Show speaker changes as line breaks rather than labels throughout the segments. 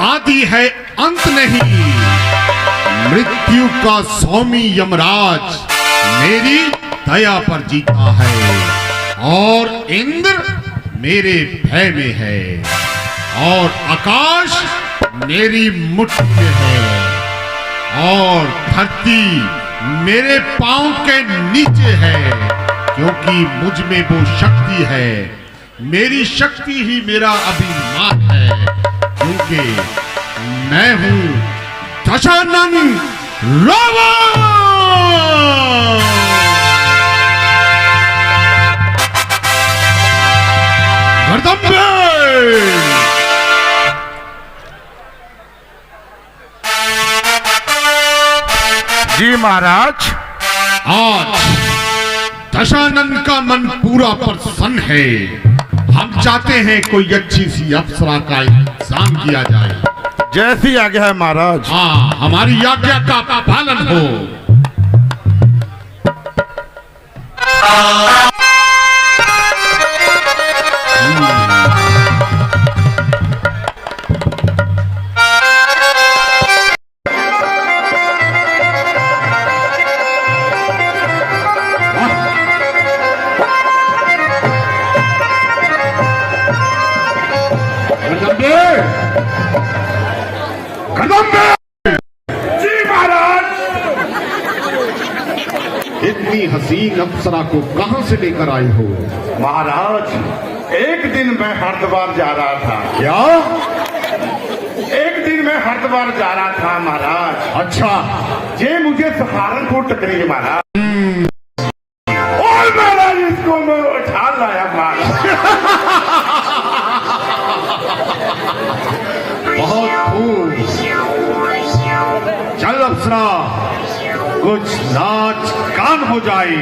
आदि है अंत नहीं। मृत्यु का स्वामी यमराज मेरी दया पर जीता है और इंद्र मेरे भय में है और आकाश मेरी मुट्ठी में है और धरती मेरे पांव के नीचे है, क्योंकि मुझ में वो शक्ति है। मेरी शक्ति ही मेरा अभिमान है, क्योंकि मैं हूं दशानन रावण। गर्दम्बे!
जी महाराज।
आज दशानन का मन पूरा प्रसन्न है। हम चाहते हैं कोई अच्छी सी अप्सरा का इंतजाम किया जाए।
जैसी आज्ञा है महाराज।
हाँ, हमारी आज्ञा का पालन हो।
जी महाराज।
इतनी हसीन अप्सरा को कहां से लेकर आए हो?
महाराज, एक दिन मैं हरिद्वार जा रहा था।
क्या?
एक दिन मैं हरिद्वार जा रहा था महाराज।
अच्छा।
ये मुझे सहारनपुर टकरी महाराज। और महाराज इसको मैं उठा लाया महाराज।
बहुत खूब। चल अप्सरा, कुछ नाच गान हो जाए।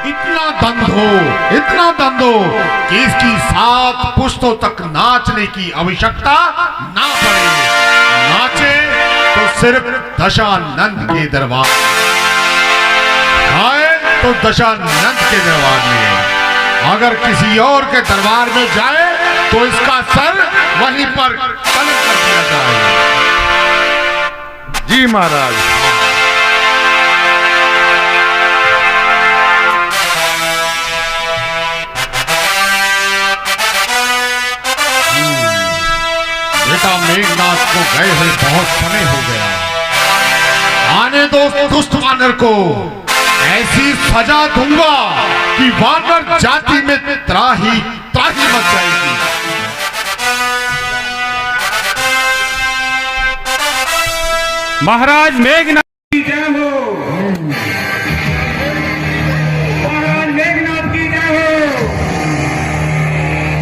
इतना दंड हो कि इसकी 7 पुश्तों तक नाचने की आवश्यकता ना पड़े। नाचे तो सिर्फ दशानंद के दरबार, आए तो दशानंद के दरबार में। अगर किसी और के दरबार में जाए तो इसका सर वहीं पर कलम कर दिया जाए।
जी महाराज।
बेटा मेघनाथ को गए हुए बहुत समय हो गया। आने दो दुष्ट वानर को, ऐसी सजा दूंगा कि वानर जाति में त्राही मच जाएगी।
महाराज मेघनाथ की जय हो। महाराज मेघनाथ की जय हो।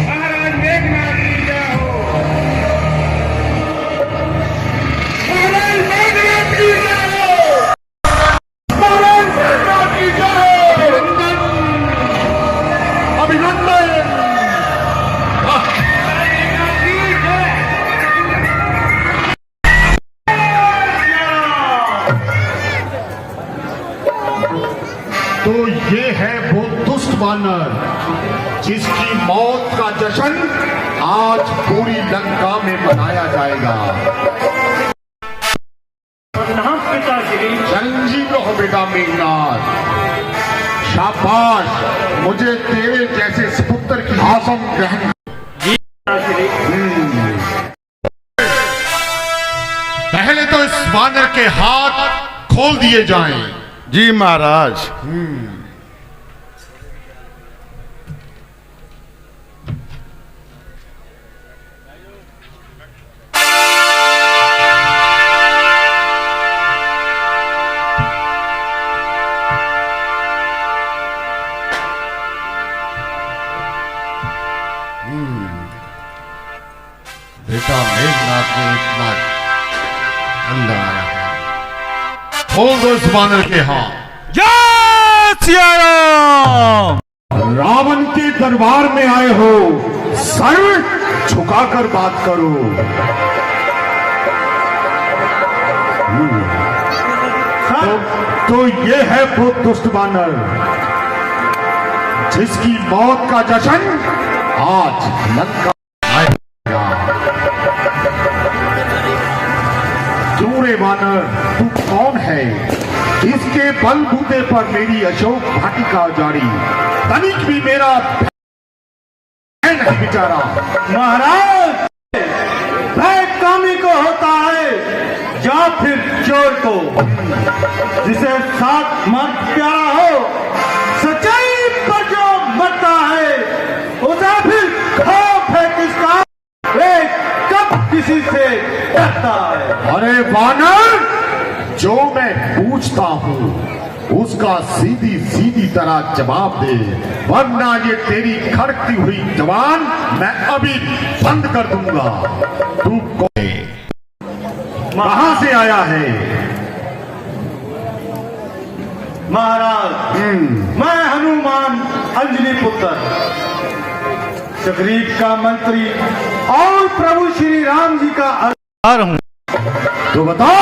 महाराज मेघनाथ की जय हो। महाराज मेघनाथ की जय हो। महाराज मेघनाथ की जय हो।
अभिनंदन। तो ये है वो दुष्ट वानर जिसकी मौत का जश्न आज पूरी लंका में मनाया जाएगा। चिरंजीव रहो बेटा मेघनाथ। शाबाश, मुझे तेरे जैसे सुपुत्र की आसम ग्रहण। पहले तो इस वानर के हाथ खोल दिए जाएं।
जी महाराज।
बेटा मेघनाथ ने इतना अंदर आया है। खोल दो इस वानर के हाथ।
जय सिया राम।
रावण के दरबार में आए हो, सर झुकाकर बात करो। तो ये है वो दुष्ट वानर जिसकी मौत का जश्न आज लंका आएगा। क्यों रे वानर, तू कौन है? इसके बलबूते पर मेरी अशोक वाटिका उजाड़ी, तनिक भी मेरा है नहीं बेचारा।
महाराज, भय कामी को होता है या फिर चोर को। जिसे साथ मत प्यारा हो, सच्चाई पर जो मरता है उसे फिर खौफ है किसका? वे कब किसी से डरता है।
अरे वानर, जो मैं पूछता हूँ उसका सीधी सीधी तरह जवाब दे, वरना ये तेरी खड़कती हुई जवान मैं अभी बंद कर दूंगा। तू कहां से आया है?
महाराज, मैं हनुमान अंजनी पुत्र, जगरीब का मंत्री और प्रभु श्री राम जी का अवतार हूँ।
तो बता,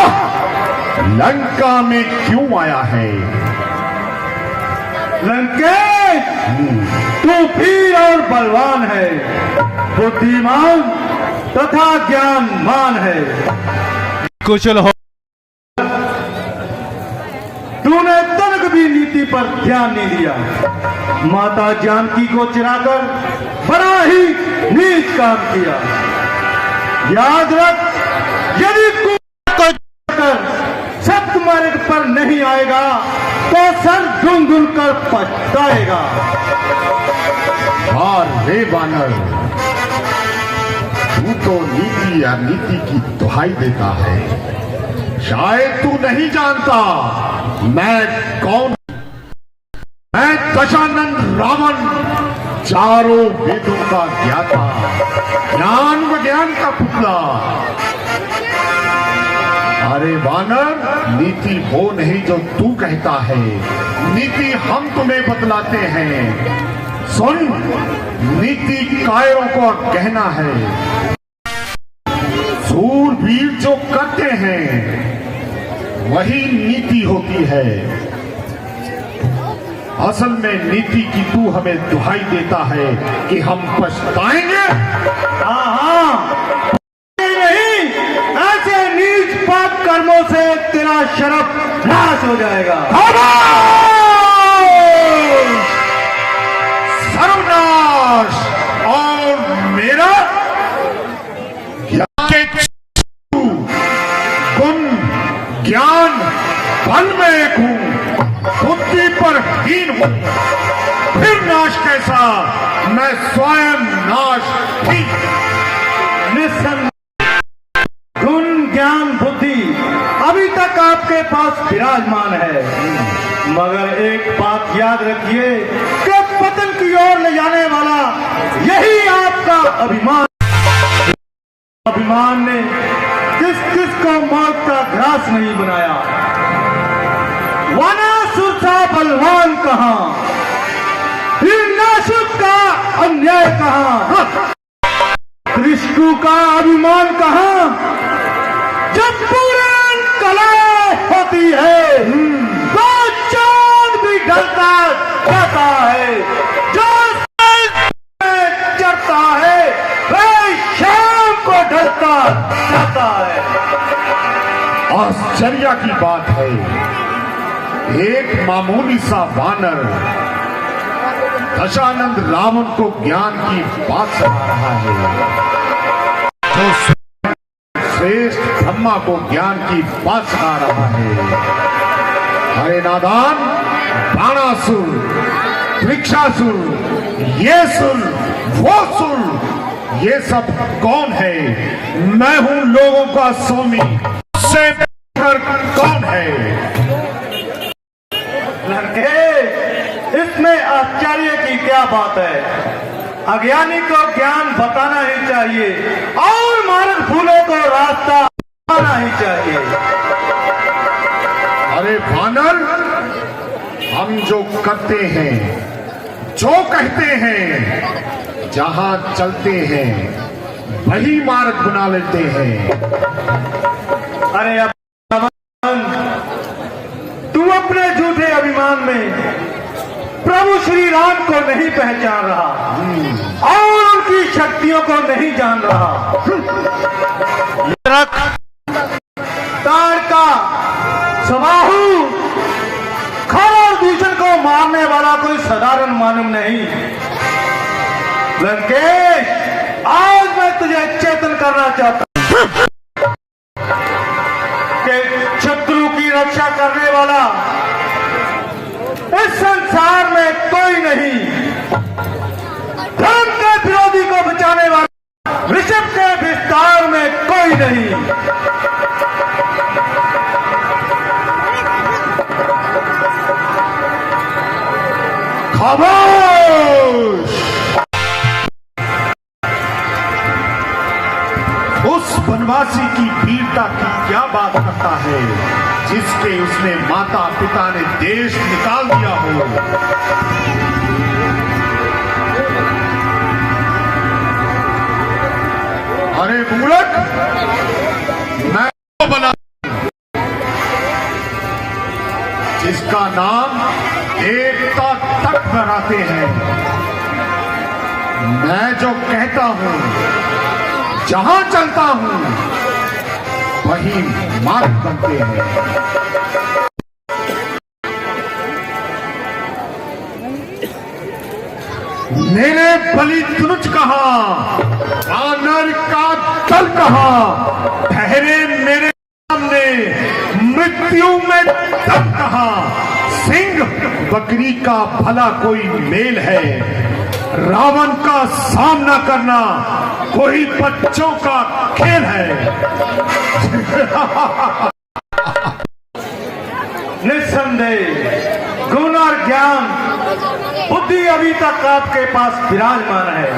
लंका में क्यों आया है?
लंकेश, तू वीर और बलवान है, बुद्धिमान तथा ज्ञानवान है, कुशल हो। तूने तनक भी नीति पर ध्यान नहीं दिया। माता जानकी को चिराकर बड़ा ही नीच काम किया। याद रख, यदि को सत्य मार्ग पर नहीं आएगा तो सर ढूंढ कर पछताएगा।
और रे वानर, तू तो नीति या नीति की दुहाई देता है। शायद तू नहीं जानता मैं कौन। मैं दशानंद रावण, चारों वेदों का ज्ञाता, ज्ञान विज्ञान का पुतला। अरे वानर, नीति वो नहीं जो तू कहता है, नीति हम तुम्हें बतलाते हैं। सुन, नीति कायरों को कहना है। सूरवीर जो करते हैं वही नीति होती है। असल में नीति की तू हमें दुहाई देता है कि हम पछताएंगे।
हाँ, नहीं, ऐसे नीच पाप कर्मों से तेरा शरफ नाश हो जाएगा।
सर्वनाश और मेरा गुण ज्ञान बल में एक हूं, बुद्धि पर हीन हूं, फिर नाश कैसा, मैं स्वयं नाश ही।
गुण ज्ञान बुद्धि अभी तक आपके पास विराजमान है, मगर एक बात याद रखिए कि पतन की ओर ले जाने वाला यही आपका अभिमान। अभिमान ने किस किस को मौत का घास नहीं बनाया। वानासुर सा बलवान कहां, हिरण्याशुक का अन्याय कहां, त्रिशकु का अभिमान कहां। जब पुराण कला होती है तो चांद भी ढलता जाता है, जो चढ़ता है वह शाम को ढलता जाता है।
आश्चर्य की बात है, एक मामूली सा वानर दशानंद रावण को ज्ञान की बात सुना रहा है, जो श्रेष्ठ ब्रह्मा को ज्ञान की बात सुना रहा है। अरे नादान, बाणासुर, वृक्षासुर, ये सुर, वो सुर, ये सब कौन है? मैं हूं लोगों का स्वामी, से कौन है?
लड़के, इसमें आश्चर्य की क्या बात है? अज्ञानी को ज्ञान बताना ही चाहिए और मार्ग भूलों को रास्ता बताना ही चाहिए।
अरे वानर, हम जो करते हैं, जो कहते हैं, जहां चलते हैं वही मार्ग बना लेते हैं।
अरे अब तू अपने झूठे अभिमान में प्रभु श्री राम को नहीं पहचान रहा और उनकी शक्तियों को नहीं जान रहा। ताड़का, सबाहु, खर और दूषण को मारने वाला कोई साधारण मानव नहीं। लंकेश, आज मैं तुझे चेतन करना चाहता हूं कि शत्रु की रक्षा करने वाला इस संसार में कोई नहीं। धर्म के विरोधी को बचाने वाला ऋषभ के विस्तार में कोई नहीं।
खामोश! उस वनवासी की वीरता की क्या बात करता है जिसके उसने माता पिता ने देश निकाल दिया हो। अरे मूर्ख, मैं वो बना जिसका नाम देवता तक बनाते हैं। मैं जो कहता हूं, जहां चलता हूं वही मार्ग बनते हैं। मेरे बलि तुनुज कहां, वानर का दल कहां, ठहरे मेरे सामने मृत्यु में दम कहां। सिंह बकरी का भला कोई मेल है, रावण का सामना करना कोई बच्चों का खेल है।
निस्संदेह गुण और ज्ञान बुद्धि अभी तक आपके पास विराजमान है।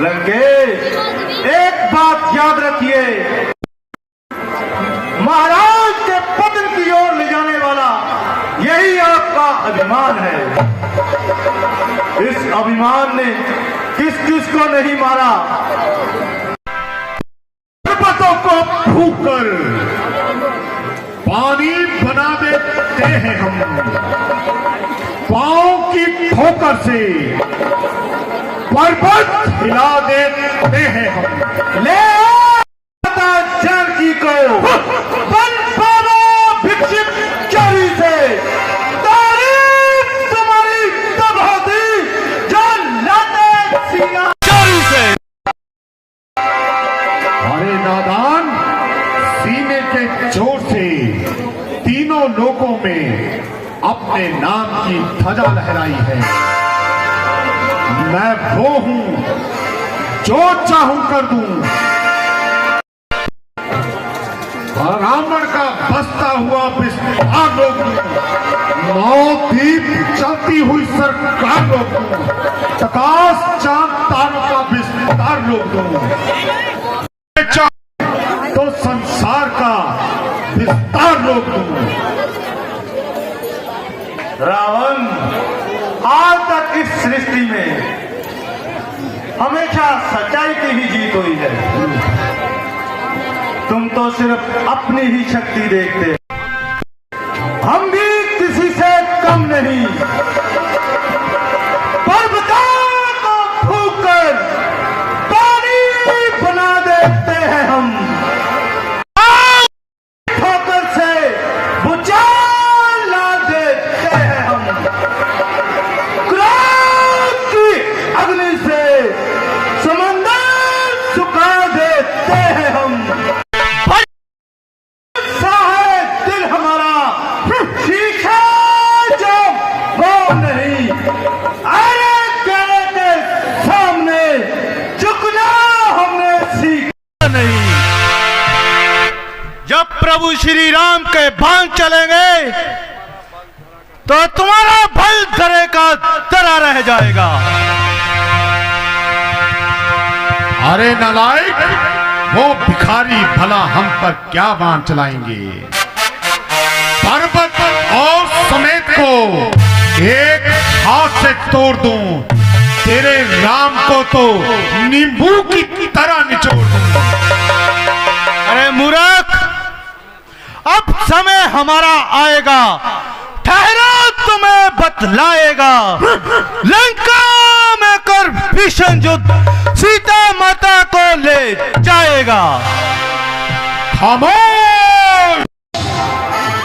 लंकेश, एक बात याद रखिए अभिमान है। इस अभिमान ने किस किस को नहीं मारा।
पर्वतों को फूंककर पानी बना देते हैं हम, पांव की ठोकर से पर्वत हिला देते हैं हम।
ले जानकी को बन पावा भिक्षिक चोरी से, तारीफ तुम्हारी तब होती जो लाते सिया चोरी से।
अरे नादान, सीने के जोर से तीनों लोगों में अपने नाम की ध्वजा लहराई है। मैं वो हूं जो चाहूं कर दूं। रावण का बसता हुआ विस्तार लोग दूं, नौ दीप चलती हुई सरकार लोग दूं, प्रकाश चांद तारों का विस्तार लोग दूं, तो संसार का विस्तार लोग दूं।
रावण, आज तक इस सृष्टि में हमेशा सच्चाई की ही जीत हुई है। तुम तो सिर्फ अपनी ही शक्ति देखते, हम भी किसी से कम नहीं। पर्वतों को फूंककर पानी बना देते हैं हम, ठोकर से भूचाल ला देते हैं हम, क्रोध की अग्नि से समंदर सुखा देते हैं हम। जब प्रभु श्री राम के बाण चलेंगे तो तुम्हारा भल धरे का धरा रह जाएगा।
अरे नालायक, वो भिखारी भला हम पर क्या बाण चलाएंगे। पर्वत और समेत को एक हाथ से तोड़ दूं, तेरे राम को तो नींबू की तरह निचोड़ दूं।
अरे मूर्ख, अब समय हमारा आएगा, ठहरो तुम्हें बतलाएगा। लंका में कर भीषण युद्ध सीता माता को ले जाएगा।
खामोश,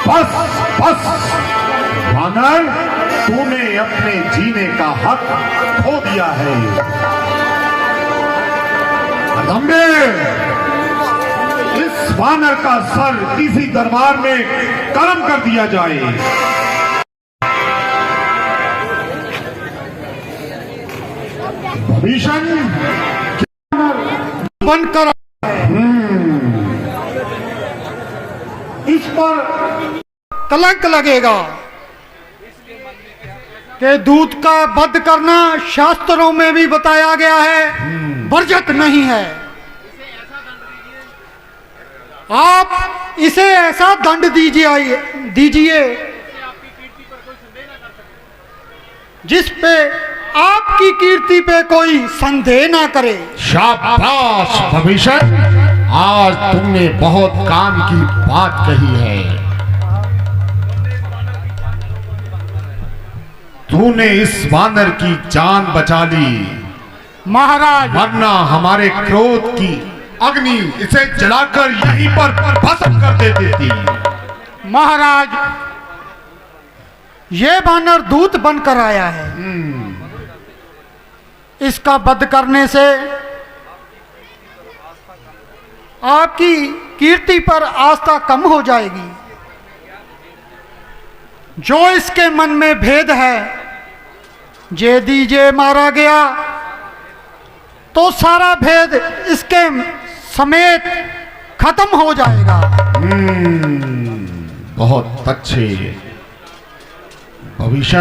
बस बस। वानर, तूने अपने जीने का हक खो दिया है। अदम्य, इस वानर का सर इसी दरबार में कलम कर दिया जाए। भीषण बंद कर,
इस पर कलंक लगेगा कि दूत का वध करना शास्त्रों में भी बताया गया है, वर्जित नहीं है। आप इसे ऐसा दंड दीजिए जिस पे आपकी कीर्ति पे कोई संदेह ना करे।
शाबाश भविष्य, आज तुमने बहुत काम की बात कही है। तूने इस वानर की जान बचा ली
महाराज,
वरना हमारे क्रोध की अग्नि इसे जलाकर यहीं पर भस्म कर देती थी।
महाराज, ये वानर दूत बनकर आया है। इसका वध करने से आपकी कीर्ति पर आस्था कम हो जाएगी। जो इसके मन में भेद है, जे दीजे मारा गया तो सारा भेद इसके समेत खत्म हो जाएगा।
बहुत अच्छे भविष्य,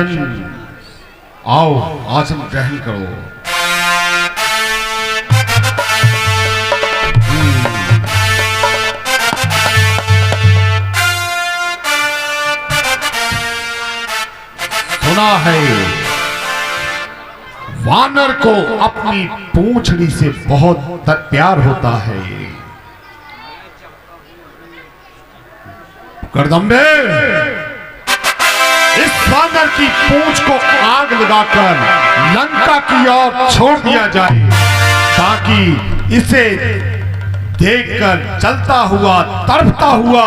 आओ आसन ग्रहण करो। सुना है वानर को अपनी पूंछड़ी से बहुत प्यार होता है। करदम्बे, इस वानर की पूंछ को आग लगाकर लंका की ओर छोड़ दिया जाए ताकि इसे देखकर चलता हुआ तड़पता हुआ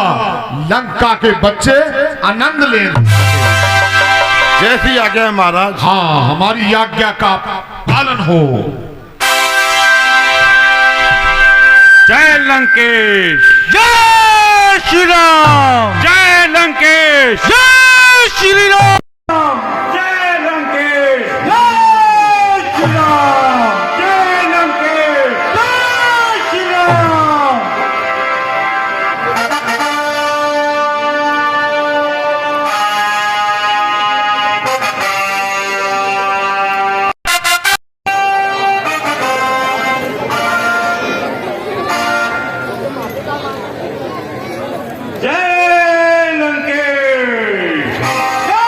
लंका के बच्चे आनंद ले
जैसी आज्ञा है महाराज।
हाँ, हमारी आज्ञा का पालन हो।
जय लंकेश,
जय श्री राम,
जय लंकेश,
जय श्री राम,
जय लंकेश,
जय श्री राम,
जय लंकेश।
जय श्री राम।
जय लंकेश,
जय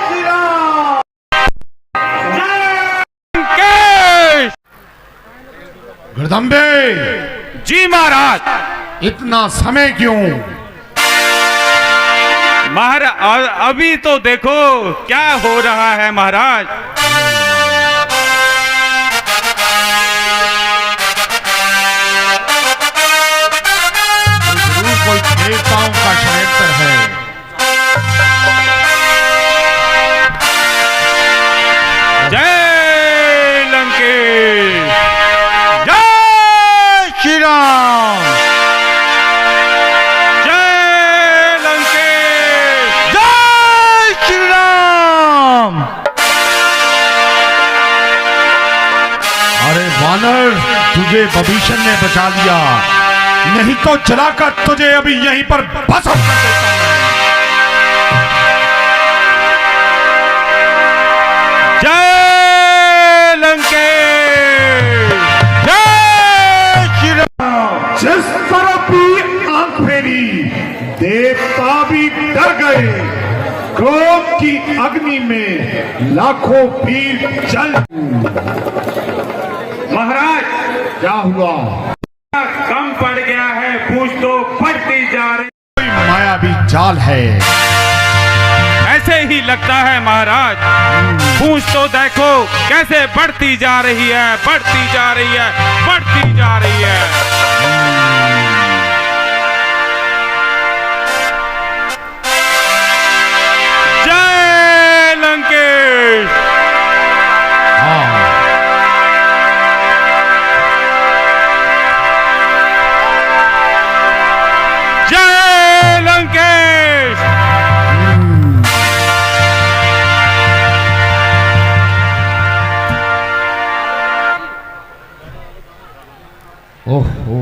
श्री राम।
जय लंकेश।
गर्दम्बे,
जी महाराज।
इतना समय क्यों?
महाराज अभी तो देखो क्या हो रहा है महाराज।
जरूर कोई देवताओं का षड्यंत्र है।
जय लंकेश,
जय श्री राम,
जय लंकेश।
जय श्री राम।
अरे वानर, तुझे विभीषण ने बचा लिया, नहीं तो जलाकर तुझे अभी यहीं पर भस्म कर देता हूं।
जय लंकेश,
जय श्री राम।
जिस तरफ भी आंख फेरी देवता भी डर गए। क्रोध की अग्नि में लाखों वीर जल।
महाराज
क्या हुआ?
कम पड़ गया है, पूछ तो बढ़ती जा रही।
कोई मायावी जाल है।
ऐसे ही लगता है महाराज। पूछ तो देखो कैसे बढ़ती जा रही है, बढ़ती जा रही है, बढ़ती जा रही है। जय लंकेश,
हाँ,
जय लंकेश।
ओहो,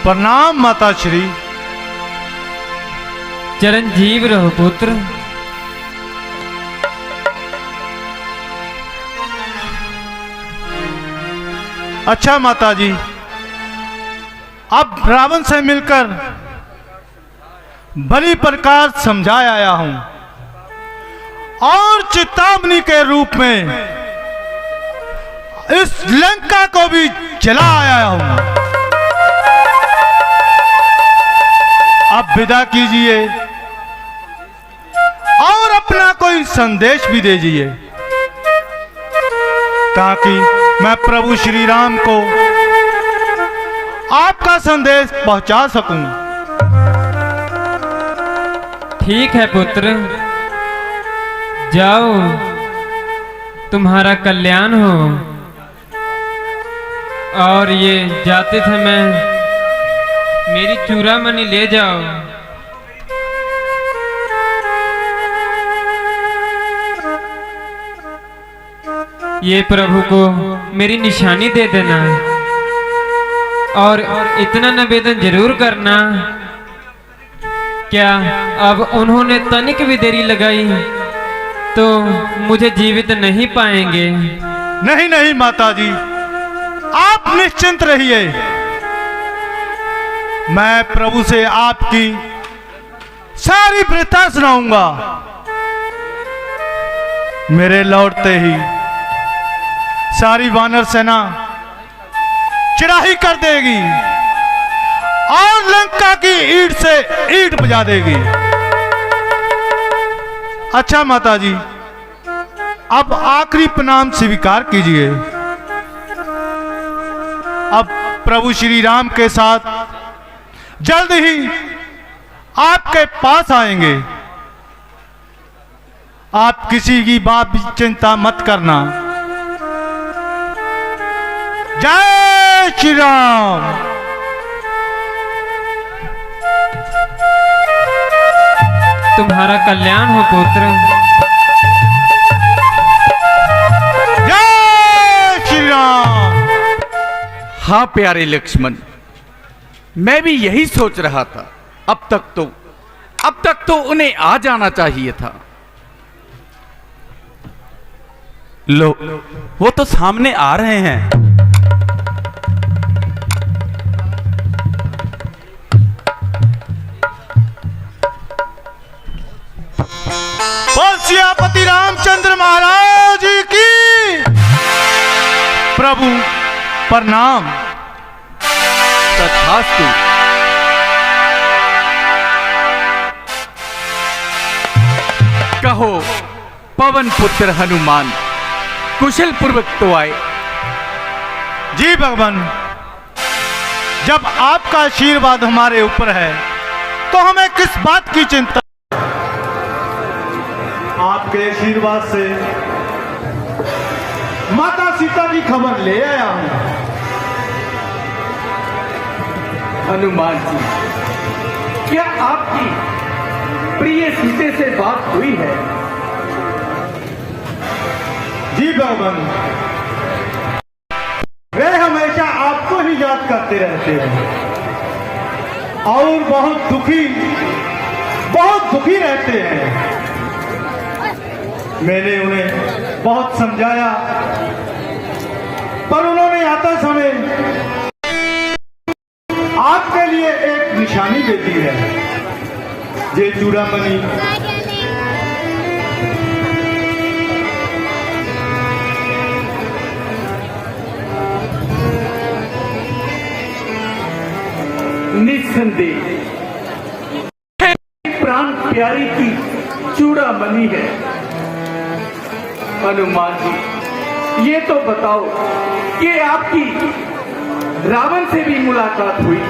प्रणाम माता श्री।
चिरंजीव रहो पुत्र।
अच्छा माता जी, अब रावण से मिलकर भली प्रकार समझा आया हूं और चेतावनी के रूप में इस लंका को भी जला आया हूं। अब विदा कीजिए और अपना कोई संदेश भी दीजिए ताकि मैं प्रभु श्री राम को आपका संदेश पहुंचा सकूं।
ठीक है पुत्र, जाओ, तुम्हारा कल्याण हो। और ये जाते समय मेरी चूड़ामणि ले जाओ। ये प्रभु को मेरी निशानी दे देना और इतना निवेदन जरूर करना, क्या अब उन्होंने तनिक भी देरी लगाई तो मुझे जीवित नहीं पाएंगे।
नहीं नहीं माता जी, आप निश्चिंत रहिए। मैं प्रभु से आपकी सारी वृत्ता सुनाऊंगा। मेरे लौटते ही सारी वानर सेना चढ़ाई कर देगी और लंका की ईंट से ईंट बजा देगी। अच्छा माता जी, अब आखिरी प्रणाम स्वीकार कीजिए। अब प्रभु श्री राम के साथ जल्द ही आपके पास आएंगे। आप किसी की बात की चिंता मत करना। जय श्री राम।
तुम्हारा कल्याण हो पुत्र।
जय श्री राम।
हाँ प्यारे लक्ष्मण, मैं भी यही सोच रहा था। अब तक तो उन्हें आ जाना चाहिए था। लो, वो तो सामने आ रहे हैं।
बोल सियापति रामचंद्र महाराज की। प्रभु प्रणाम।
तथास्तु। कहो पवन पुत्र हनुमान, कुशल पूर्वक तो आए।
जी भगवान, जब आपका आशीर्वाद हमारे ऊपर है तो हमें किस बात की चिंता। आपके आशीर्वाद से माता सीता की खबर ले आया हूं।
हनुमान जी, क्या आपकी प्रिय सीते से बात हुई है?
जी भगवान, वे हमेशा आपको ही याद करते रहते हैं और बहुत दुखी रहते हैं। मैंने उन्हें बहुत समझाया पर उन्होंने आते समय आपके लिए एक निशानी दे दी है। ये चूड़ामणि
निस्संदेह प्राण प्यारी की चूड़ामणि है। हनुमान जी, ये तो बताओ कि आपकी रावण से भी मुलाकात हुई?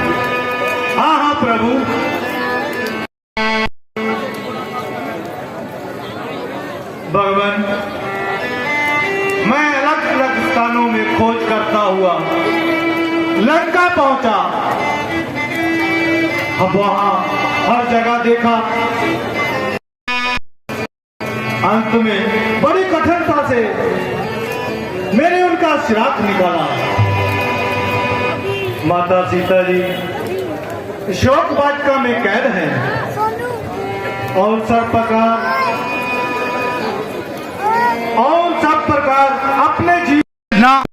हाँ हाँ प्रभु, भगवान, मैं अलग अलग स्थानों में खोज करता हुआ लंका पहुंचा। अब वहां हर जगह देखा, अंत में बड़ी कठिनता से मैंने उनका श्राप निकाला। माता सीता जी शोक वाटिका में कैद हैं और सब प्रकार अपने जीवन ना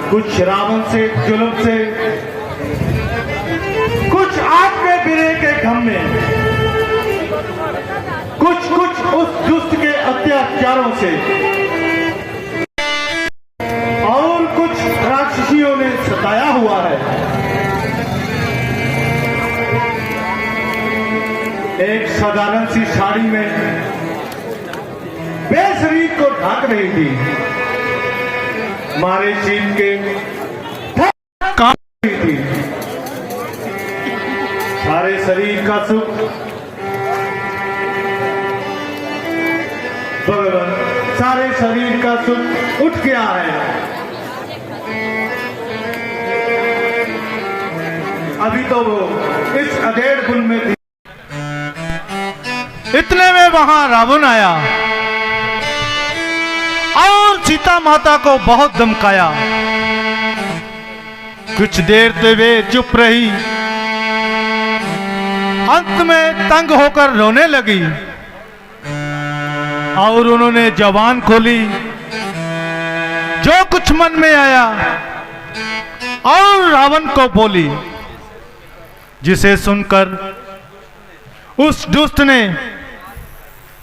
कुछ रावण से जुल्म से, कुछ आग के बिरे के घम में, कुछ उस दुष्ट के अत्याचारों से, और कुछ राक्षसियों ने सताया हुआ है। एक साधारण सी साड़ी में बेशरीर को ढक रही थी, मारे चीन के काम थी। सारे शरीर का सुख भगवान, सारे शरीर का सुख उठ गया है। अभी तो वो इस अधेड़ गुण में थी। इतने में वहां रावण आया और सीता माता को बहुत धमकाया। कुछ देर तक वे चुप रही, अंत में तंग होकर रोने लगी और उन्होंने जबान खोली, जो कुछ मन में आया और रावण को बोली, जिसे सुनकर उस दुष्ट ने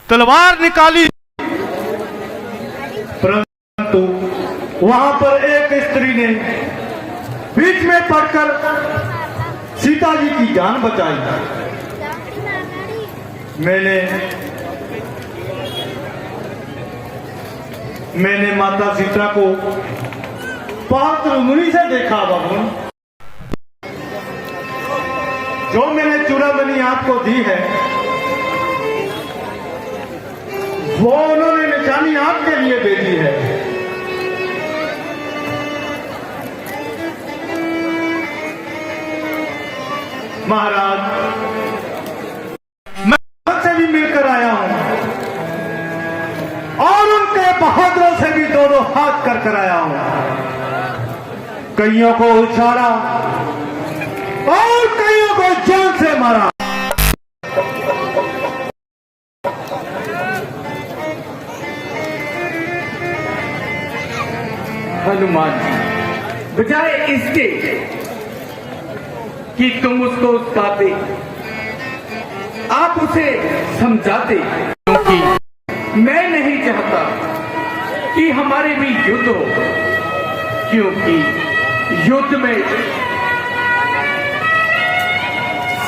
तलवार निकाली। परंतु वहां पर एक स्त्री ने बीच में पड़कर सीता जी की जान बचाई। मैंने माता सीता को पात्र मुनि से देखा। बाबू, जो मैंने चूड़ामणि आपको दी है, वो उन्होंने निशानी आपके लिए भेजी है। महाराज, मैं उनसे भी मिलकर आया हूं और उनके बहादुरों से भी दोनों हाथ कर आया हूं। कईयों को उछाला और कईयों को जान से मारा।
हनुमान जी, बजाय इसके कि तुम उसको उस्ताते, आप उसे समझाते, क्योंकि मैं नहीं चाहता कि हमारे भी युद्ध हो, क्योंकि युद्ध में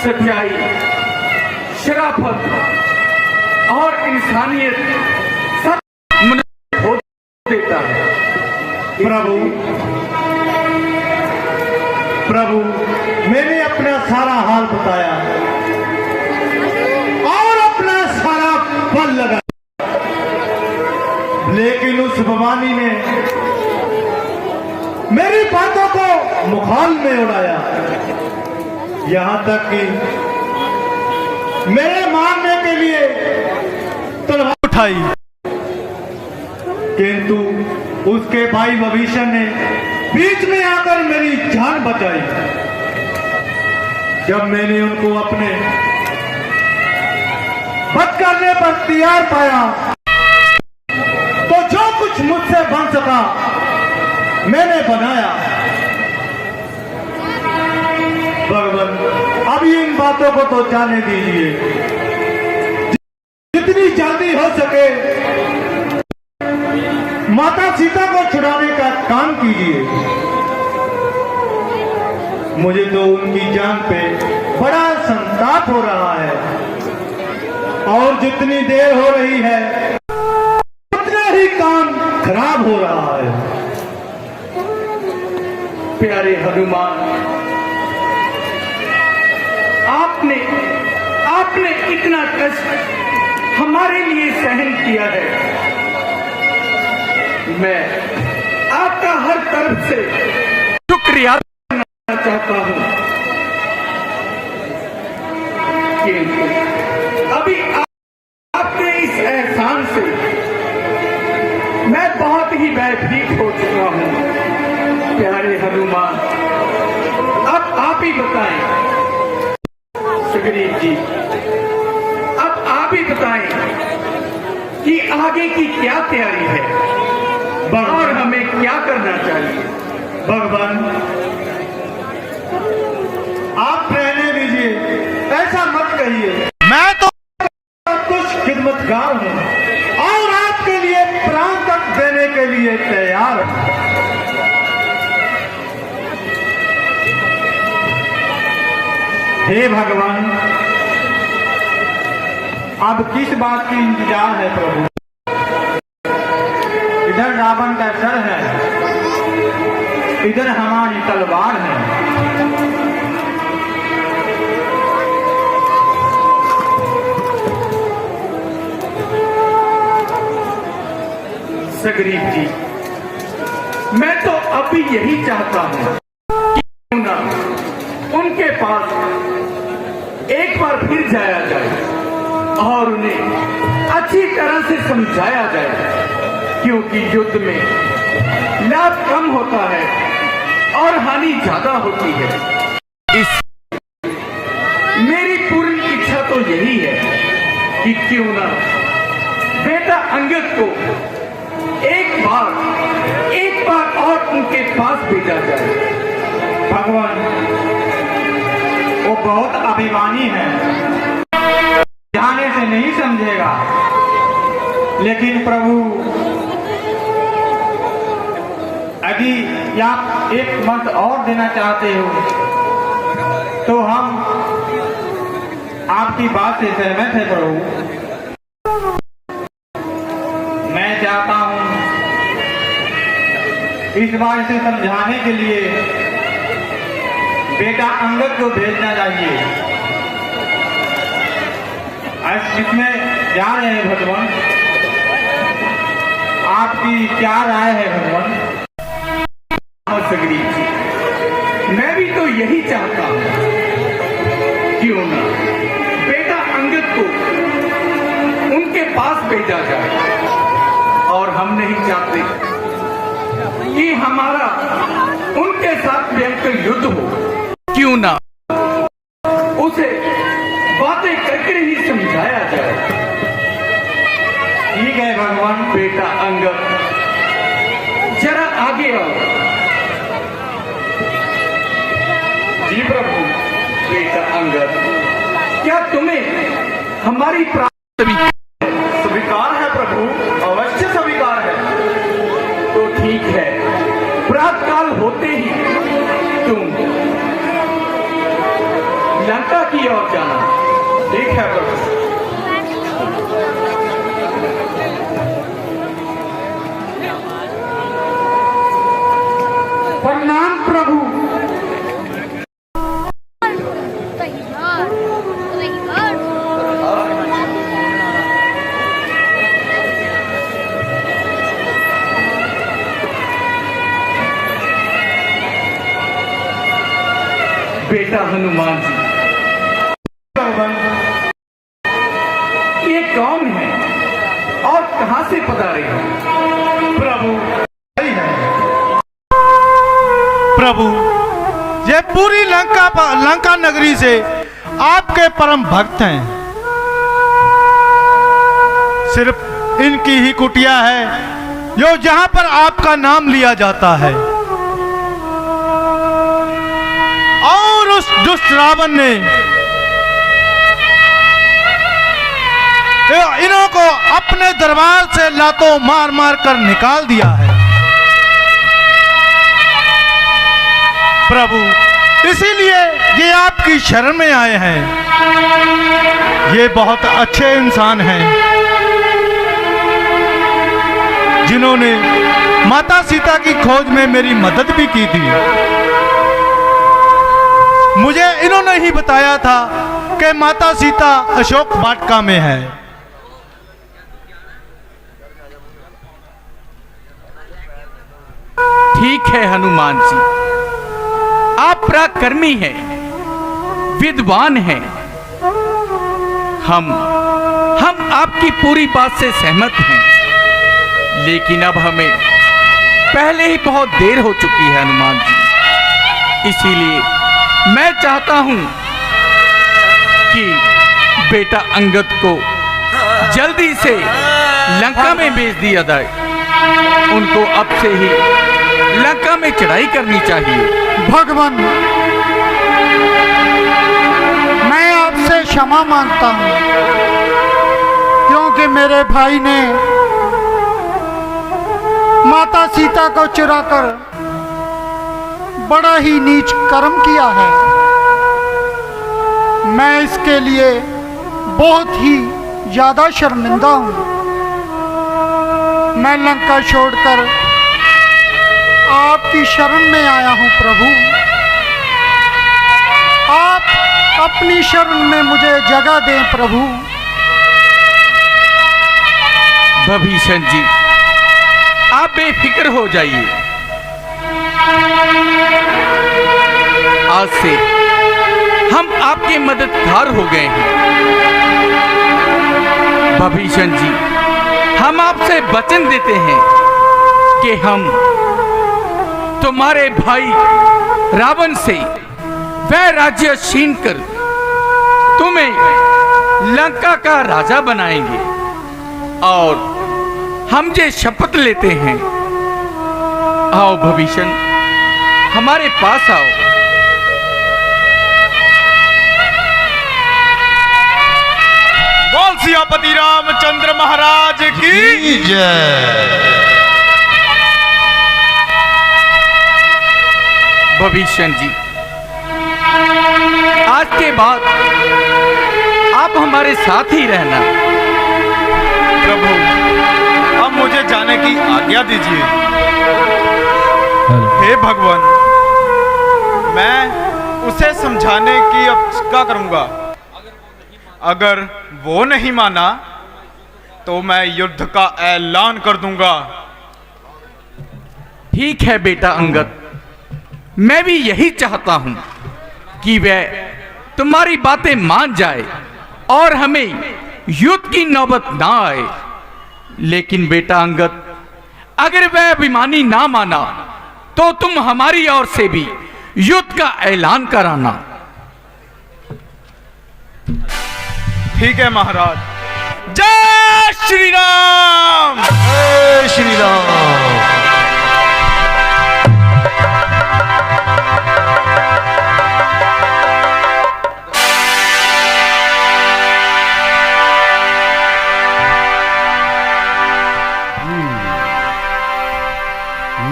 सच्चाई, शराफत और इंसानियत सब खो देता है।
प्रभु, मैंने अपना सारा हाल बताया और अपना सारा बल लगाया, लेकिन उस भवानी ने मेरी बातों को मुखाल में उड़ाया, यहां तक कि मेरे मारने के लिए तलवार उठाई। किंतु उसके भाई विभीषण ने बीच में आकर मेरी जान बचाई। जब मैंने उनको अपने वध करने पर तैयार पाया, तो जो कुछ मुझसे बन सका मैंने बनाया। भगवान, अभी इन बातों को तो जाने दीजिए, जितनी जल्दी हो सके माता सीता को छुड़ाने का काम कीजिए। मुझे तो उनकी जान पे बड़ा संताप हो रहा है और जितनी देर हो रही है उतना ही काम खराब हो रहा है।
प्यारे हनुमान, आपने इतना कष्ट हमारे लिए सहन किया है। मैं आपका हर तरफ से शुक्रिया करना चाहता हूं, किंतु अभी आपके इस एहसान से मैं बहुत ही भयभीत हो चुका हूं। प्यारे हनुमान, अब
ही बताएं। सुग्रीव जी, अब आप ही बताएं कि आगे की क्या तैयारी है और हमें क्या करना चाहिए।
भगवान,
आप रहने दीजिए, ऐसा मत कहिए।
मैं तो
कुछ खिदमतगार हूं और आपके लिए प्राण तक देने के लिए तैयार हूं। हे भगवान, अब किस बात की इंतजार है प्रभु? इधर रावण का सर है, इधर हमारी तलवार है। सुग्रीव जी, मैं तो अभी यही चाहता हूं कि क्यों ना उनके पास एक बार फिर जाया जाए और उन्हें अच्छी तरह से समझाया जाए, क्योंकि युद्ध में लाभ कम होता है और हानि ज्यादा होती है। इस मेरी पूरी इच्छा तो यही है कि क्यों ना बेटा अंगद को एक बार और उनके पास भेजा जाए। भगवान, वो बहुत अभिमानी है, जाने से नहीं समझेगा, लेकिन प्रभु यदि आप एक मत और देना चाहते हो तो हम आपकी बात से सहमत है प्रभु। मैं चाहता हूं इस बार इसे समझाने के लिए बेटा अंगद को भेजना चाहिए। आज इसमें जा रहे हैं भगवान, आपकी क्या राय है भगवान? सुग्रीव जी, मैं भी तो यही चाहता हूं, क्यों ना बेटा अंगद को उनके पास भेजा जाए, और हम नहीं चाहते कि हमारा उनके साथ भयंकर युद्ध हो।
क्यों ना
उसे बातें करके ही समझाया जाए। ठीक है भगवान। बेटा अंगद, जरा आगे आओ। जी प्रभु। बेटा अंगद, क्या तुम्हें हमारी प्रार्थना स्वीकार है प्रभु? अवश्य स्वीकार है। तो ठीक है, प्रातःकाल होते ही तुम लंका की ओर जाना। ठीक है प्रभु।
प्रणाम प्रभु।
बेटा हनुमान जी, ये कौन है और कहां से पधारे हैं? प्रभु
प्रभु, ये पूरी लंका नगरी से आपके परम भक्त हैं। सिर्फ इनकी ही कुटिया है जो जहां पर आपका नाम लिया जाता है, और उस दुष्ट रावण ने इन्हों को अपने दरबार से लातों मार मार कर निकाल दिया है। प्रभु, इसीलिए ये आपकी शरण में आए हैं। ये बहुत अच्छे इंसान हैं जिन्होंने माता सीता की खोज में मेरी मदद भी की थी। मुझे इन्होंने ही बताया था कि माता सीता अशोक वाटिका में है।
ठीक है हनुमान जी, आप पराक्रमी हैं, विद्वान हैं। हम आपकी पूरी बात से सहमत हैं, लेकिन अब हमें पहले ही बहुत देर हो चुकी है हनुमान जी। इसीलिए मैं चाहता हूं कि बेटा अंगद को जल्दी से लंका में भेज दिया जाए। उनको अब से ही लंका में चढ़ाई करनी चाहिए।
भगवान, मैं आपसे क्षमा मांगता हूं, क्योंकि मेरे भाई ने माता सीता को चुराकर बड़ा ही नीच कर्म किया है। मैं इसके लिए बहुत ही ज्यादा शर्मिंदा हूं। मैं लंका छोड़कर आपकी शरण में आया हूं प्रभु। आप अपनी शरण में मुझे जगह दें प्रभु।
भीषण जी, आप बेफिक्र हो जाइए। आज से हम आपके मददगार हो गए हैं। भीषण जी, हम आपसे वचन देते हैं कि हम तुम्हारे भाई रावण से वह राज्य छीन कर तुम्हें लंका का राजा बनाएंगे। और हम ये शपथ लेते हैं। आओ भीषण, हमारे पास आओ।
बोल सियापति रामचंद्र महाराज की
जय।
भीषण जी, आज के बाद आप हमारे साथ ही रहना।
प्रभु, अब मुझे जाने की आज्ञा दीजिए। हे भगवान, मैं उसे समझाने की अब क्या करूंगा। अगर वो नहीं माना तो मैं युद्ध का ऐलान कर दूंगा।
ठीक है बेटा अंगद, मैं भी यही चाहता हूं कि वह तुम्हारी बातें मान जाए और हमें युद्ध की नौबत ना आए। लेकिन बेटा अंगद, अगर वह अभिमानी ना माना तो तुम हमारी ओर से भी युद्ध का ऐलान कराना।
ठीक है महाराज। जय श्री राम।
जय श्री राम।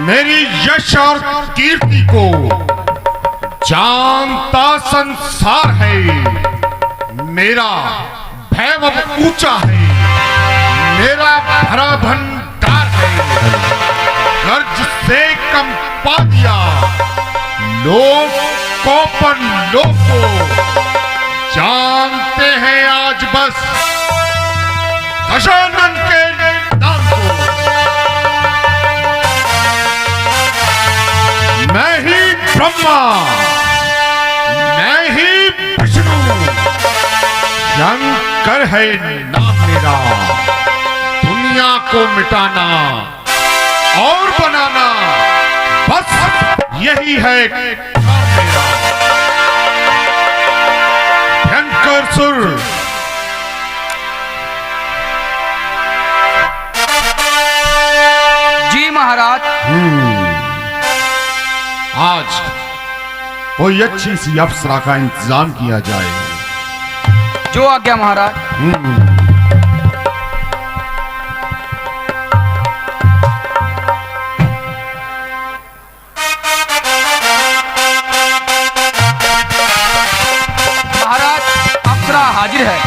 मेरी यश और कीर्ति को जानता संसार है। मेरा वैभव ऊंचा है, मेरा भरा भंडार है। कर्ज से कम पा दिया लोग कोपन लोग को जानते हैं आज बस दशानन के नाम को। मैं ही ब्रह्मा, मैं ही विष्णु, शंकर है नाम मेरा। दुनिया को मिटाना और बनाना बस यही है काम मेरा। भयंकर सुर
जी महाराज।
आज कोई अच्छी सी अप्सरा का इंतजाम किया जाए।
जो आज्ञा महाराज। महाराज, अप्सरा हाजिर है।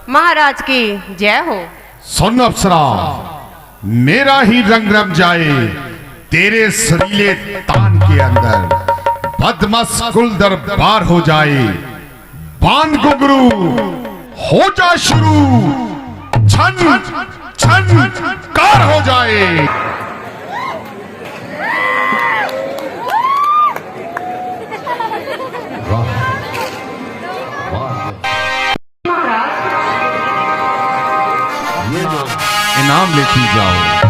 महाराज की जय हो।
सुन अप्सरा, मेरा ही रंग रम जाए तेरे सरीले तान के अंदर। बदमस कुल दरबार हो जाए, बांध गुगरू हो जा शुरू, छन छन कार हो जाए। नाम लेती जाओ।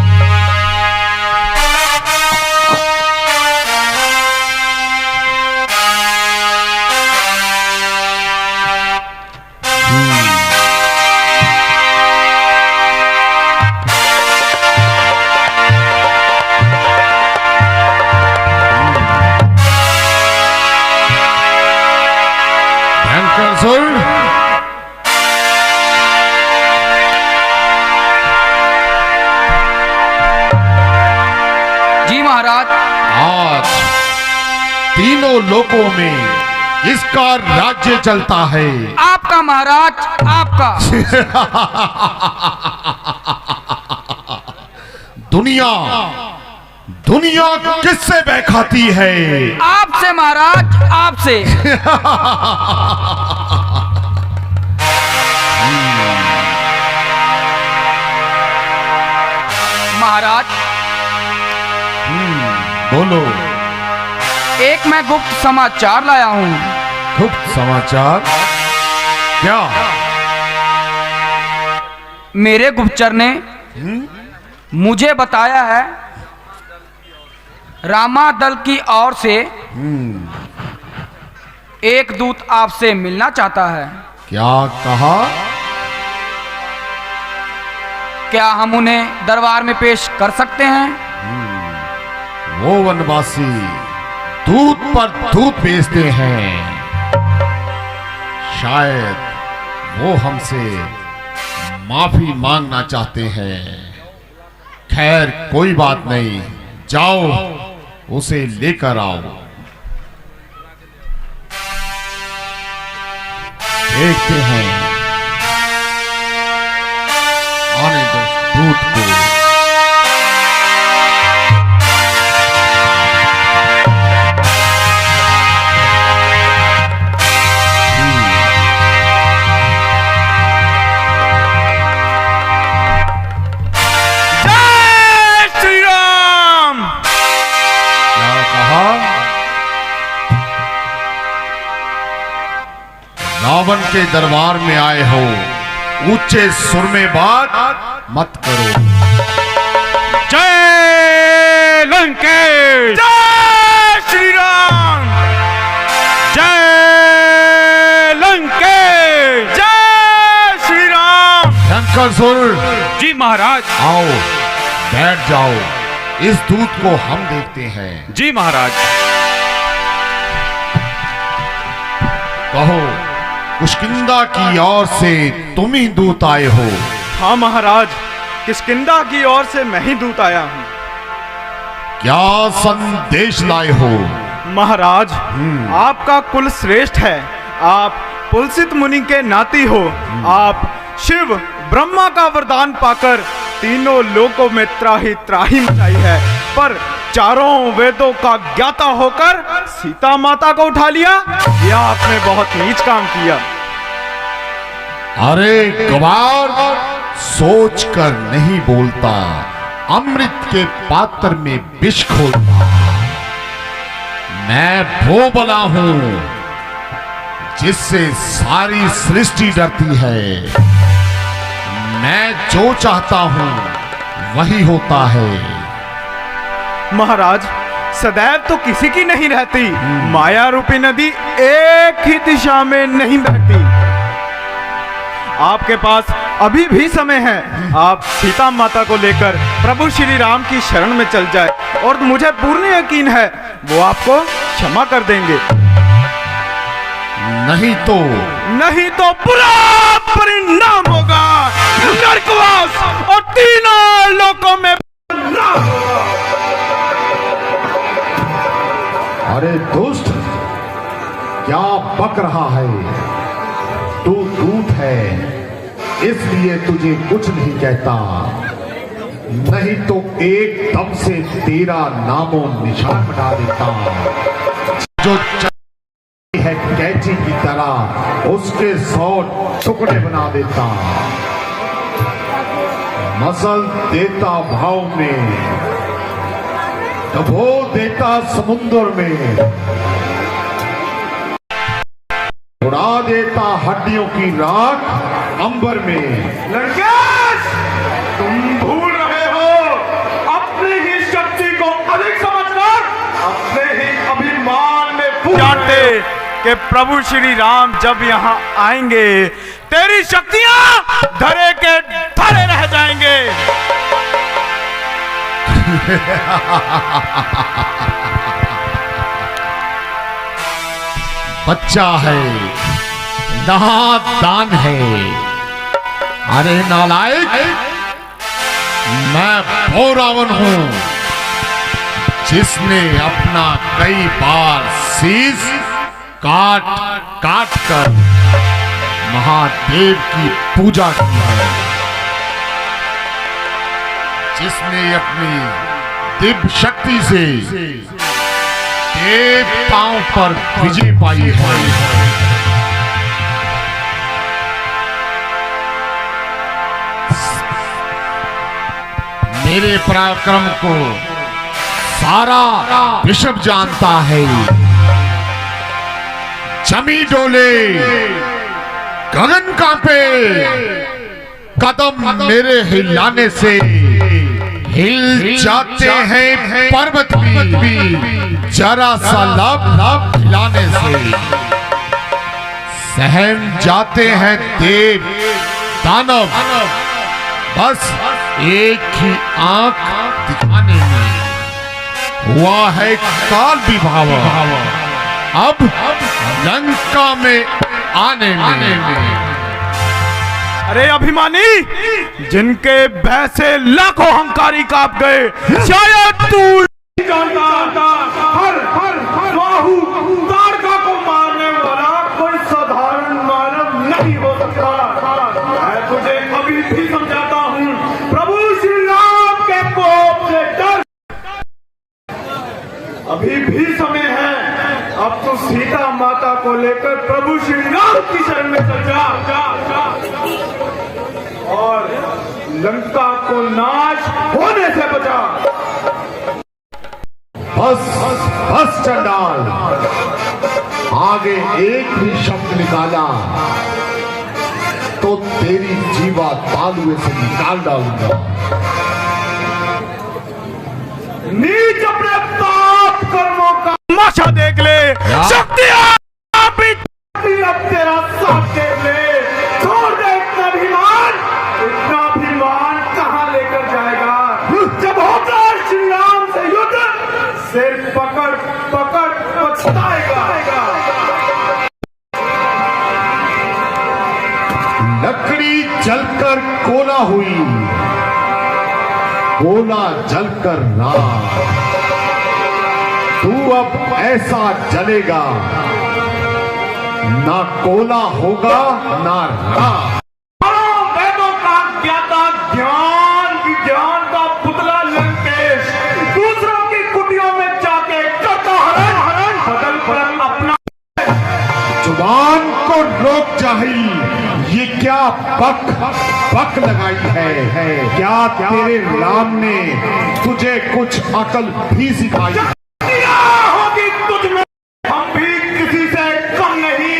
जी महाराज।
आज तीनों लोकों में किसका राज्य चलता है?
आपका महाराज, आपका।
दुनिया दुनिया किससे बहकाती है?
आपसे महाराज, आपसे। महाराज
बोलो।
एक मैं गुप्त समाचार लाया हूँ।
गुप्त समाचार? क्या?
मेरे गुप्तचर ने मुझे बताया है, रामा दल की ओर से एक दूत आपसे मिलना चाहता है।
क्या कहा?
क्या हम उन्हें दरबार में पेश कर सकते हैं?
वो वनवासी दूत पर दूत भेजते हैं। शायद वो हमसे माफी मांगना चाहते हैं। खैर कोई बात नहीं, जाओ उसे लेकर आओ। देखते हैं, आने दो दूत को। रावण के दरबार में आए हो, ऊंचे सुर में बात मत करो।
जय लंकेश,
जय श्री राम,
जय लंकेश,
जय श्री राम।
शंकर सुर।
जी महाराज।
आओ बैठ जाओ, इस दूत को हम देखते हैं।
जी महाराज।
कहो, किष्किंधा की ओर से तुम ही दूत आए हो?
हाँ महाराज, किष्किंधा की ओर से मैं ही दूत आया हूँ।
क्या संदेश लाए हो?
महाराज, आपका कुल श्रेष्ठ है। आप पुलसित मुनि के नाती हो। आप शिव ब्रह्मा का वरदान पाकर तीनों लोकों में त्राही त्राही मचाई है, पर चारों वेदों का ज्ञाता होकर सीता माता को उठा लिया। यह आपने बहुत नीच काम किया।
अरे गवार, सोच कर नहीं बोलता, अमृत के पात्र में विष घोलता। मैं वो बला हूं जिससे सारी सृष्टि डरती है। मैं जो चाहता हूं वही होता है।
महाराज, सदैव तो किसी की नहीं रहती। माया रूपी नदी एक ही दिशा में नहीं बहती। आपके पास अभी भी समय है। आप सीता माता को लेकर प्रभु श्री राम की शरण में चल जाए, और मुझे पूर्ण यकीन है वो आपको क्षमा कर देंगे।
नहीं तो
बुरा परिणाम होगा, नरकवास और तीनों लोकों में।
अरे दुष्ट, क्या बक रहा है? तू दूत है, इसलिए तुझे कुछ नहीं कहता, नहीं तो एकदम से तेरा नामो निशान बना देता। जो है कैंची की तरह उसके 100 टुकड़े बना देता। मसल देता भाव में, डबो देता समुद्र में, उड़ा देता हड्डियों की राख अंबर में।
लंकेश, तुम भूल रहे हो अपनी ही शक्ति को अधिक समझकर अपने ही अभिमान में
जानते कि प्रभु श्री राम जब यहाँ आएंगे तेरी शक्तियां धरे के धरे रह जाएंगे।
बच्चा है, नादान है। अरे नालायक, मैं वो रावण हूं जिसने अपना कई बार शीश काट काट कर महादेव की पूजा की है, जिसने अपनी दिव्य शक्ति से देवताओं पर विजय पाई है। मेरे पराक्रम को सारा विश्व जानता है। जमी डोले, गगन कांपे, कदम मेरे हिलाने से हिल जाते हैं पर्वत भी, जरा सा लब हिलाने से सहम जाते हैं देव दानव, बस एक ही आंख दिखाने में। हुआ है काल विभाव अब लंका में आने में।
अरे अभिमानी, जिनके भय से लाखों अहंकारी कांप गए, शायद तू
हर बाहु ताड़का को मारने वाला कोई साधारण मानव नहीं हो सकता। मैं तुझे अभी भी समझाता हूँ, प्रभु श्री राम के कोप से डर। अभी भी समय है, अब तो सीता माता को लेकर प्रभु श्री राम की शरण में चल जा और लंका को नाश होने से बचा।
बस चंडाल, आगे एक भी शब्द निकाला तो तेरी जीवा तालुए से निकाल डालूंगा।
नीच अपने पाप कर्मों का
तमाशा देख ले, शक्तियां
अब तेरा साथ दे ले। छोड़ दे इतना अभिमान कहाँ लेकर जाएगा। जब होगा श्री राम से युद्ध, सिर पकड़ पकड़ पछताएगा।
लकड़ी जलकर कोला हुई, कोला जलकर राख। तू अब ऐसा जलेगा, ना कोला होगा ना राख।
वेदों का ज्ञाता, ज्ञान विज्ञान का पुतला लंकेश, दूसरों की कुटियों में जाके करता हरण बदल पर अपना।
जुबान को रोक चाहिए, ये क्या बक लगाई है। क्या तेरे राम ने तुझे कुछ अकल भी सिखाई?
होगी तुझ में, हम भी किसी से कम नहीं।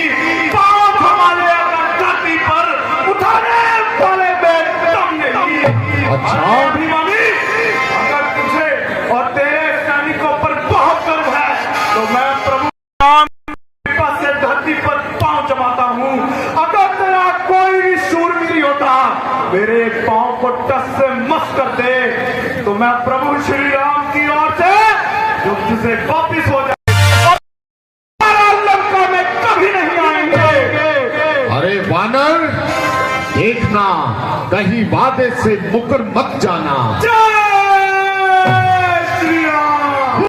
पांव हमारे धरती पर उठाने वाले बेदम नहीं।
अच्छा।
अभिमानी, अगर तुझे और तेरे सैनिकों पर बहुत गर्व है तो मैं प्रभु राम से धरती पर पांव जमाता हूँ। अगर तेरा कोई भी शूरवीर होता मेरे पांव को टस से मस कर दे तो मैं प्रभु श्री राम की ओर से युद्ध से वापिस हो जाए और लंका में कभी नहीं आएंगे।
अरे वानर, देखना कहीं वादे से मुकर मत जाना।
जय श्री राम।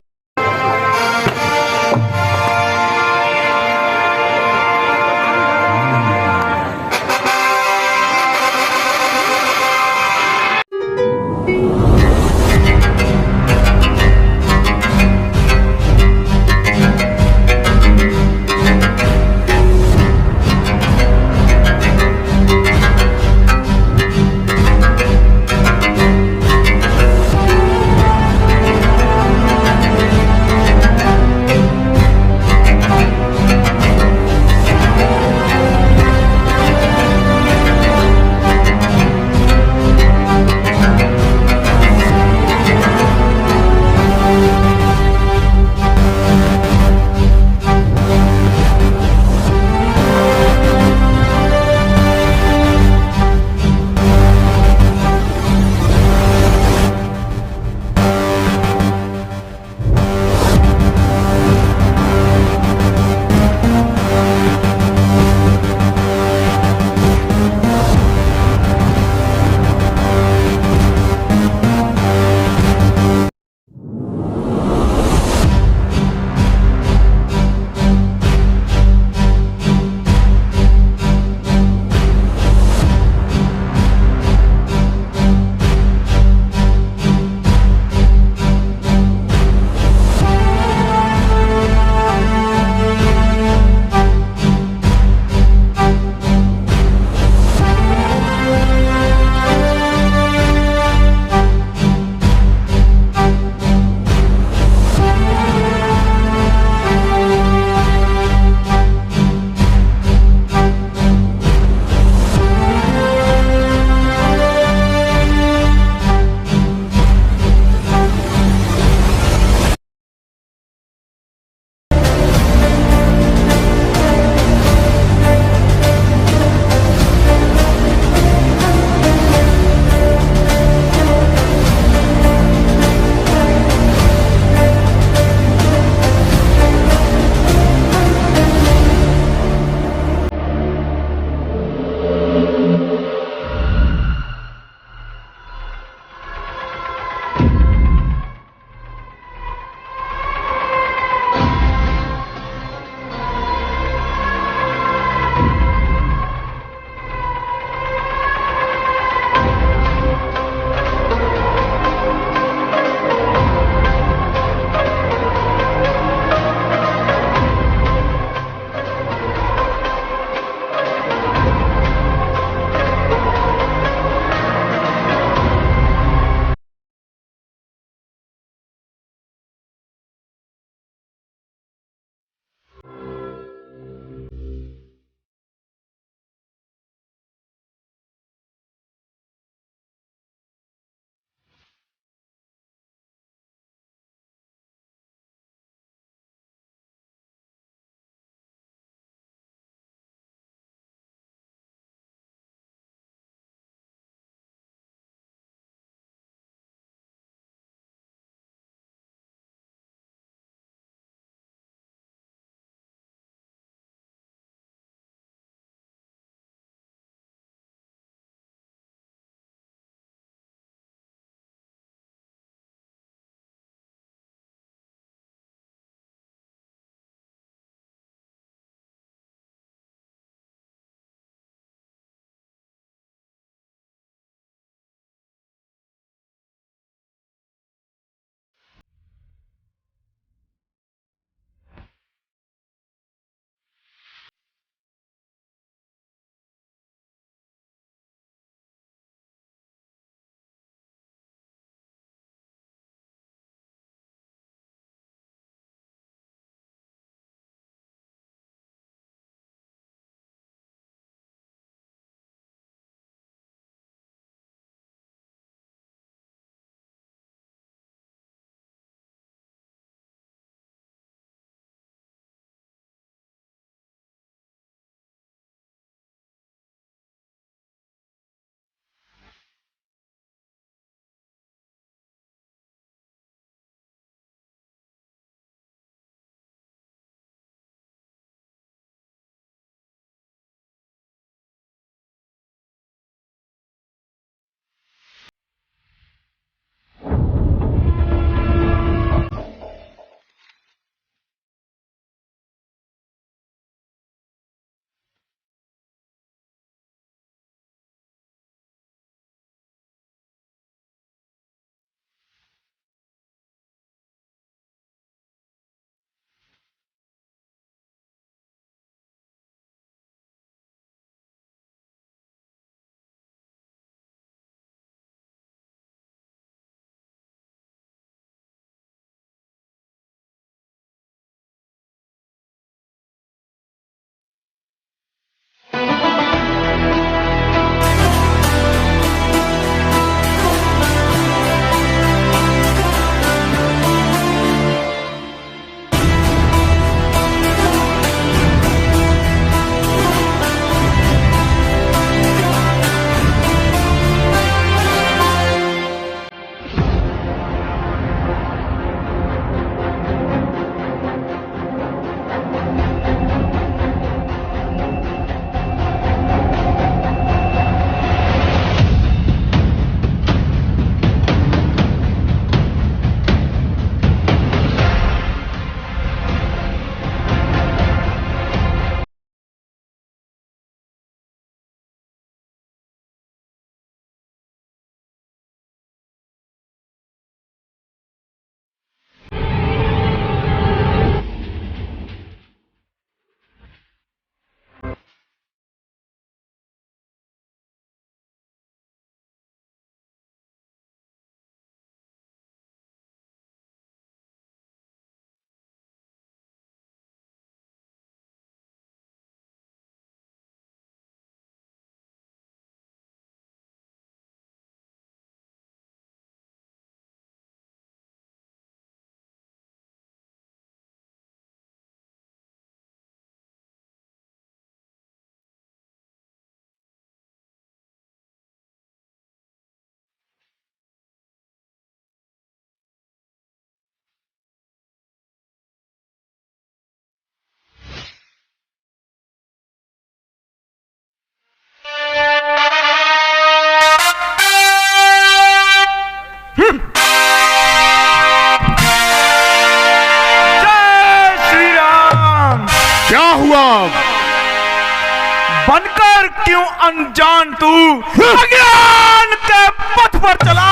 अनजान तू अज्ञान के पथ पर चला,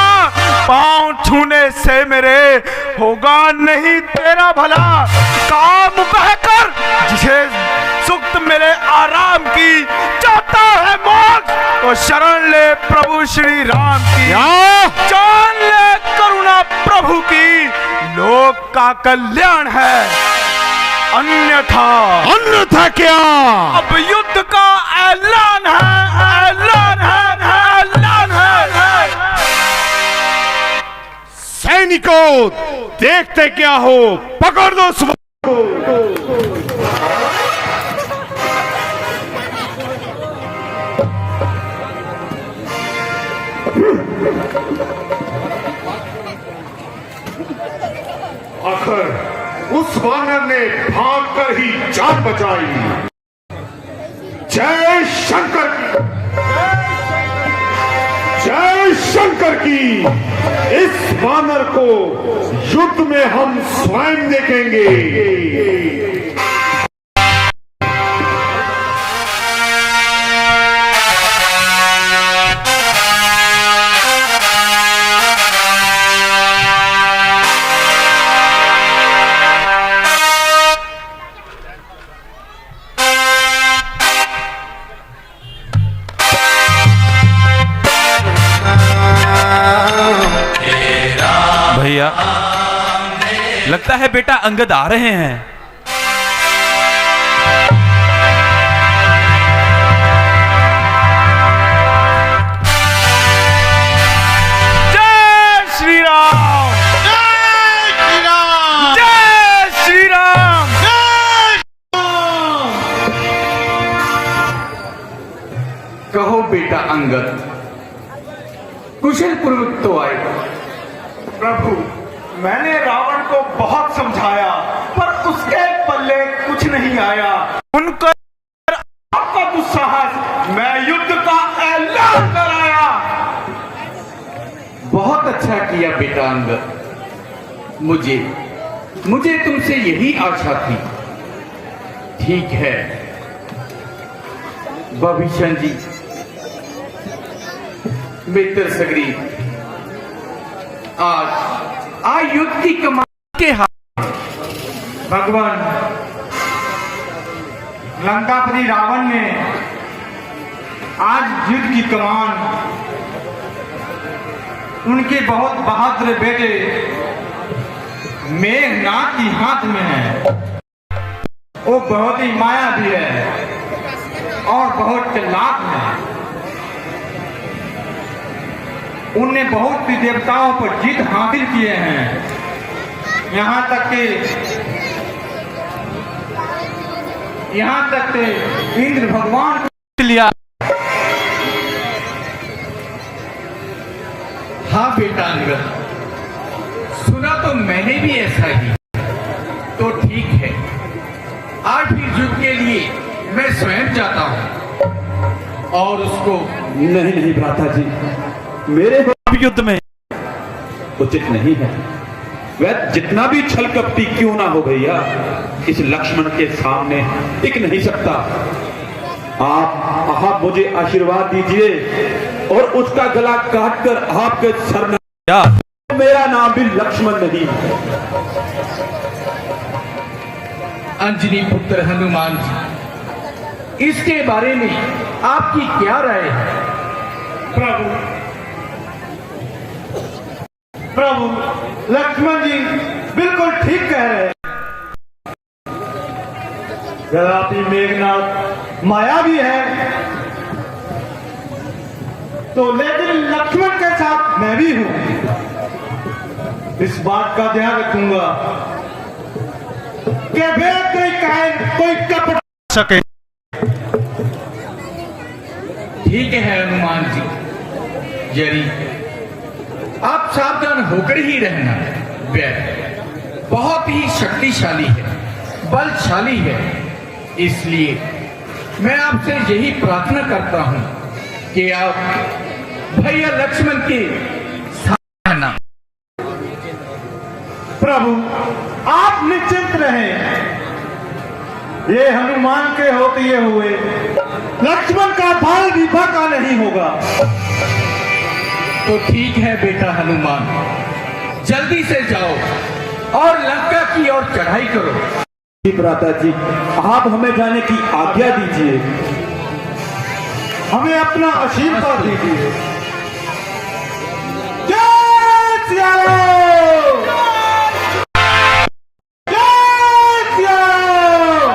पांव छूने से मेरे होगा नहीं तेरा भला। काम कहकर जिसे सुक्त मेरे आराम की, चाहता है मोक्ष तो शरण ले प्रभु श्री राम की। जान ले करुणा प्रभु की, लोक का कल्याण है अन्यथा क्या? अब युद्ध का ऐलान है, ऐलान है, ऐलान है।
सैनिकों, देखते क्या हो, पकड़ दो सुबह
आखिर उस वानर ने भागकर ही जान बचाई। जय शंकर की, जय शंकर की। इस वानर को युद्ध में हम स्वयं देखेंगे।
भैया, लगता है बेटा अंगद आ रहे हैं।
जय श्री राम, जय श्री राम, जय श्री राम, जय।
कहो बेटा अंगद, कुशल पूर्वक तो आए।
प्रभु, मैंने रावण को बहुत समझाया पर उसके पल्ले कुछ नहीं आया। उनका आपका दुस्साहस, मैं युद्ध का ऐलान कराया।
बहुत अच्छा किया बेटा अंगद, मुझे तुमसे यही आशा थी। ठीक है भविष्य जी, मित्र सगरी, आज युद्ध की कमान के हाथ।
भगवान, लंकापति रावण ने आज युद्ध की कमान उनके बहुत बहादुर बेटे मेघनाथ की हाथ में है। वो बहुत ही मायावी है और बहुत चालाक है। उनने बहुत सी देवताओं पर जीत हासिल किए हैं। यहाँ तक के इंद्र भगवान को
लिया।
हाँ बेटा अंगद, सुना तो मैंने भी ऐसा ही। तो ठीक है, आज भी युद्ध के लिए मैं स्वयं जाता हूँ और उसको।
नहीं भ्राता जी, मेरे
युद्ध में
उचित नहीं है। वह जितना भी छल कपटी क्यों ना हो भैया, इस लक्ष्मण के सामने टिक नहीं सकता। आप मुझे आशीर्वाद दीजिए और उसका गला काटकर आपके सर में। मेरा नाम भी लक्ष्मण नहीं।
अंजनी पुत्र हनुमान जी, इसके बारे में आपकी क्या राय है?
प्रभु, लक्ष्मण जी बिल्कुल ठीक कह रहे हैं। यद्यपि मेघनाथ माया भी है तो, लेकिन लक्ष्मण के साथ मैं भी हूं। इस बात का ध्यान रखूंगा कि वे कोई कपट
सके।
ठीक है हनुमान जी, जरी आप सावधान होकर ही रहना। वह बहुत ही शक्तिशाली है, बलशाली है। इसलिए मैं आपसे यही प्रार्थना करता हूं कि आप भैया लक्ष्मण के साथ रहना।
प्रभु, आप निश्चिंत रहें। ये हनुमान के होते हुए लक्ष्मण का भाल भी बाका नहीं होगा।
तो ठीक है बेटा हनुमान, जल्दी से जाओ और लंका की ओर चढ़ाई करो।
भ्राता जी, आप हमें जाने की आज्ञा दीजिए।
हमें अपना आशीर्वाद दीजिए। जय सिया राम! जय सिया राम!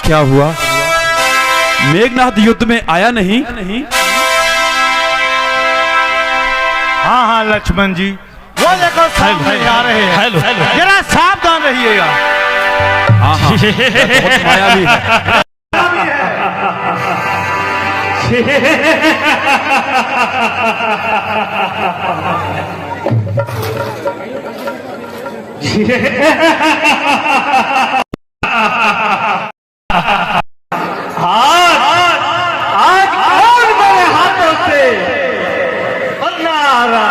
क्या हुआ? मेघनाथ युद्ध में आया नहीं?
हाँ हाँ लक्ष्मण जी, वो देखो सामने आ रहे हैं। जरा सावधान रहिएगा।
हाँ हाँ, बहुत मायावी है।
आज कौन मेरे हाथों से बदला आ रहा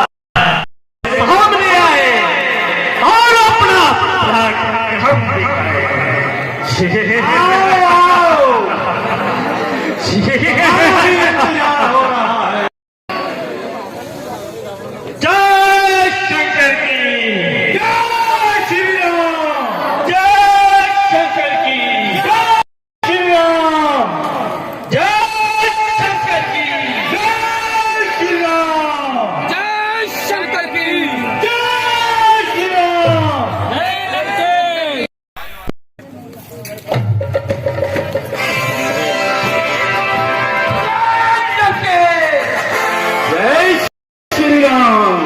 सामने आए और अपना पराक्रम दिखाए। आओ, तैयार हो रहा है। जय शंकर की जय, श्री राम जय, शंकर की जय, श्री राम जय, शंकर की जय, श्री राम
जय शंकर की
जय, श्री राम।
जय श्री राम।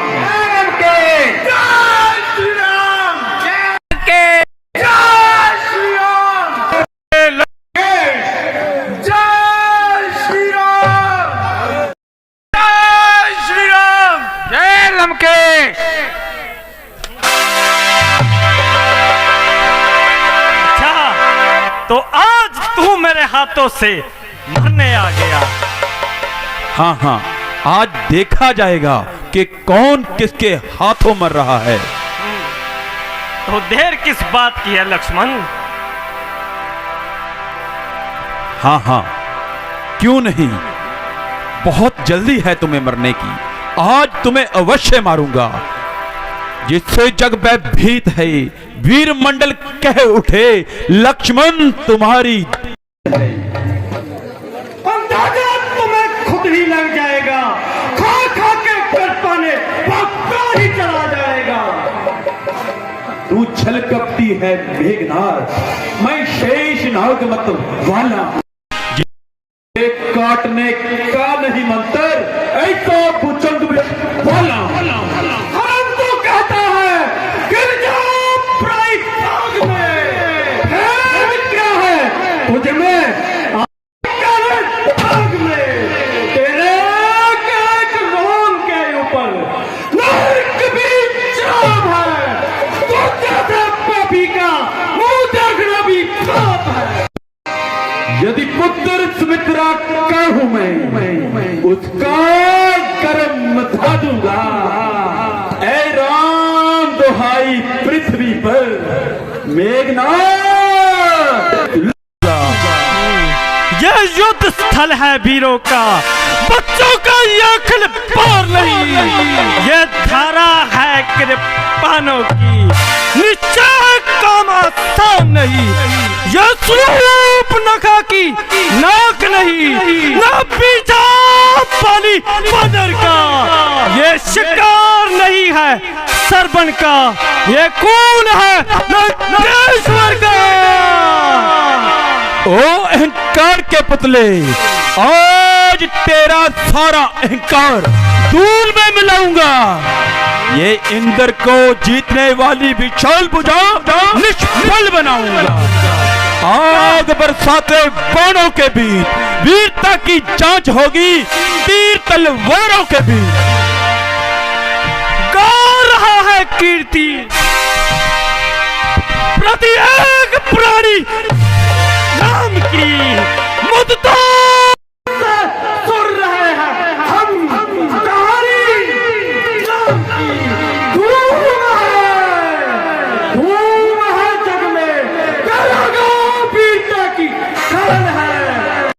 तो आज तू मेरे हाथों से मरने आ गया।
हाँ हाँ, आज देखा जाएगा कि कौन किसके हाथों मर रहा है।
तो देर किस बात की है लक्ष्मण?
हाँ हाँ, क्यों नहीं, बहुत जल्दी है तुम्हें मरने की। आज तुम्हें अवश्य मारूंगा, जिससे जग भयभीत है। वीर मंडल कह उठे, लक्ष्मण तुम्हारी
अंदाजा तुम्हें खुद ही लग जाएगा। खा खा के कर पाने पक्का ही चला जाएगा।
तू छल कपटी है मेघनाथ, मैं शेष नाग मत वाला हूं। काटने का नहीं मंत्र, ऐसा भुजंग में वाला
हम तो कहता है गिर जाओ प्राइड आग में। है क्या है तुझ में आग में? तेरे एक रोम के ऊपर नर्क भी चाप है। तो जैसे पापी का मुंह देखना भी पाप है।
यदि पुत्र सुमित्रा का हूं मैं उसका कर्म धा दूंगा। ऐ राम दुहाई पृथ्वी पर मेघनाथ।
यह युद्ध स्थल है वीरों का, बच्चों का यह खिल पार नहीं। यह धारा है कृपाणों की, निश्चय काम आसान नहीं। यह स्वरूप नखा की नाक नहीं, न पीछा पाली बदर का। ये शिकार नहीं है सरबन का, ये खून है नरेश्वर का।
ओ अहंकार के पुतले, आज तेरा सारा अहंकार धूल में मिलाऊंगा। ये इंद्र को जीतने वाली विशाल भुजा निष्फल बनाऊंगा। आग बरसाते बाणों के बीच वीरता की जांच होगी तीर तलवारों के बीच।
गा रहा है कीर्ति प्रत्येक प्राणी राम की मुद्दा सुन रहे हैं हम कहानी राम की। धूम है जग में करेगा वीरता की करण है।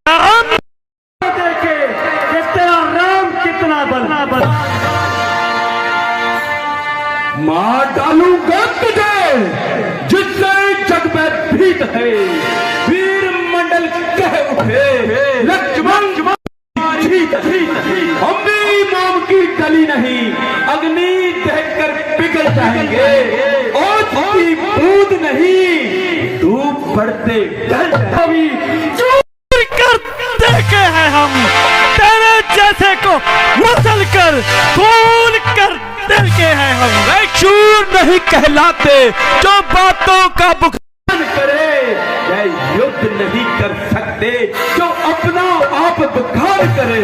राम देखे कि तेरा राम कितना बल मार डालूंगा तुझे जिससे जग में भीत है। वीर मंडल कह उठे लक्ष्मण जीत हम भी नाम की गली नहीं अग्नि देखकर पिघल जाएंगे और की बूंद नहीं धूप बढ़ते अभी चूर कर देखे हैं हम तेरे जैसे को मसल कर फूल कर देखे हैं हम।
चूर नहीं कहलाते जो बातों का बुखार
करे यह युद्ध नहीं कर सकते जो अपना आप दुखार करे।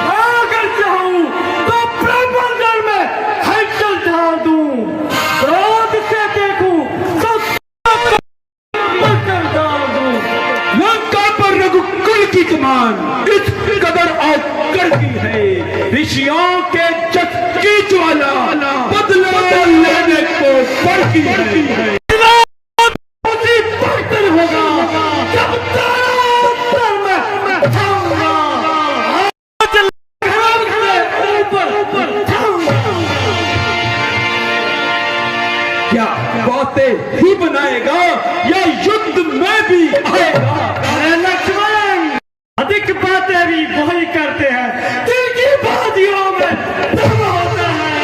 अगर चाहूं तो ब्रह्मांड में हलचल डाल दूं क्रोध से देखूं तो मकर डाल दूं। लंका पर रघुकुल की कमान इस कदर आकर की है ऋषियों के जस की ज्वाला बदला लेने को बढ़ती है। क्या बातें ही बनाएगा या युद्ध में भी आएगा। लक्ष्मण अधिक बातें भी वही करते हैं दिल की बातियों में दम होता है।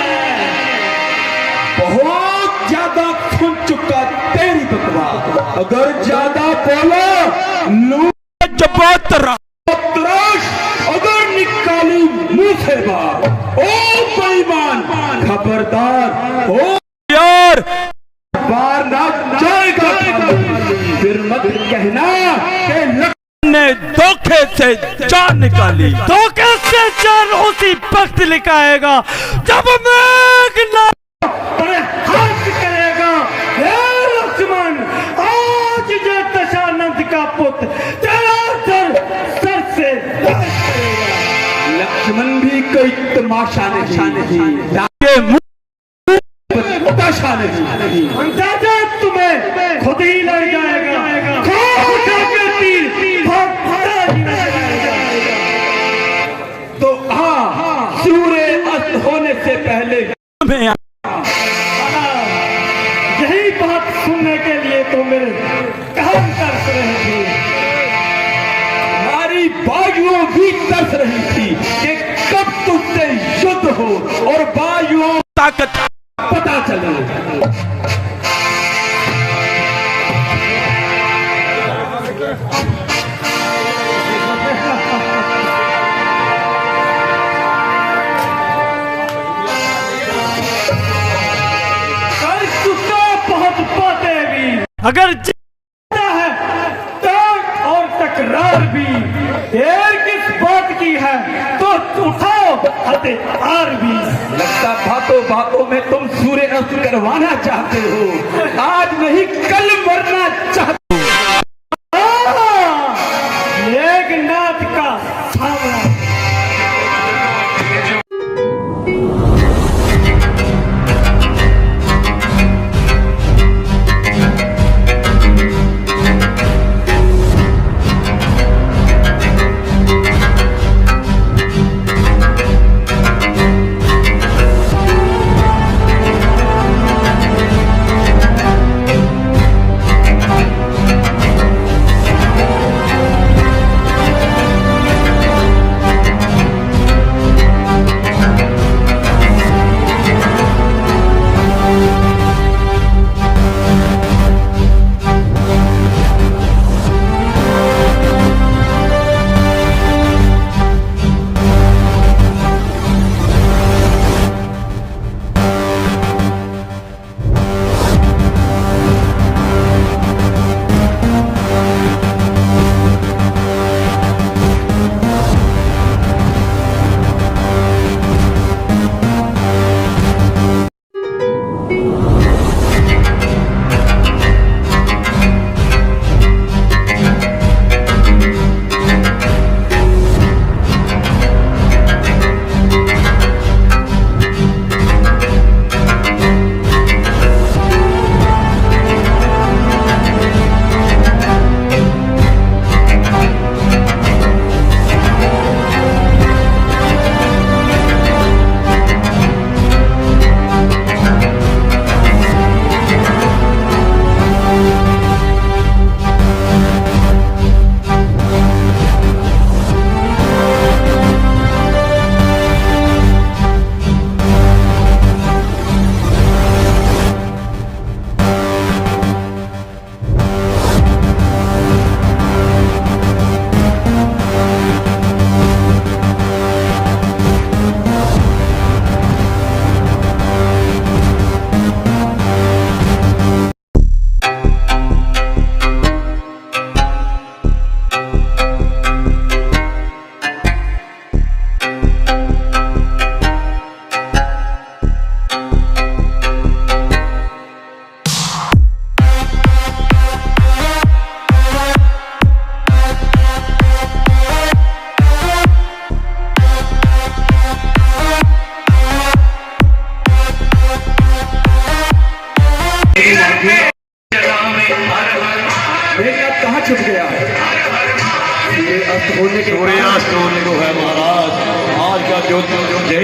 बहुत ज्यादा सुन चुका तेरी बकवास अगर ज्यादा बोलो अगर निकाली मुंह से बात ओ बेईमान खबरदार हो
यार
बार ना जाएगा फिर मत कहना कि
ने धोखे से जान निकाली।
धोखे से जान उसी वक्त निकालेगा जब मेघनाद हाथ करेगा। हे लक्ष्मण आज ये दशानंद का पुत्र तेरा सर से लक्ष्मण भी कोई तमाशा नहीं तमाशा नहीं अंदाजा तुम्हें खुद ही लड़ जाएगा। तो सूर्य अस्त होने से पहले यही बात सुनने के लिए तो मेरे काम कर रहे थे। हमारी बाजुओं भी तरस रही थी कि कब तुझसे युद्ध हो और बाजुओं ताकत पता चले। बहुत बातें भी अगर जीता है तर्क और तकरार भी देर किस बात की है तो उठाओ हथियार भी। लगता बातों बातों में तुम सूर्य अस्त करवाना चाहते हो आज नहीं कल मरना चाहते हो। मेघनाद का सामना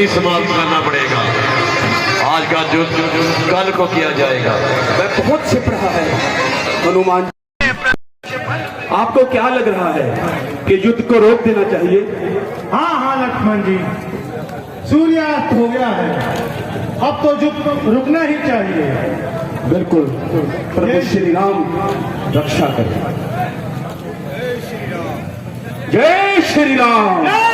ही समाप्त करना पड़ेगा। आज का युद्ध कल को किया जाएगा।
मैं बहुत छिप रहा है हनुमान। आपको क्या लग रहा है कि युद्ध को रोक देना चाहिए?
हाँ हाँ लक्ष्मण जी, सूर्यास्त हो गया है, अब तो युद्ध रुकना ही चाहिए।
बिल्कुल, प्रभु श्री राम रक्षा करें। जय श्री राम।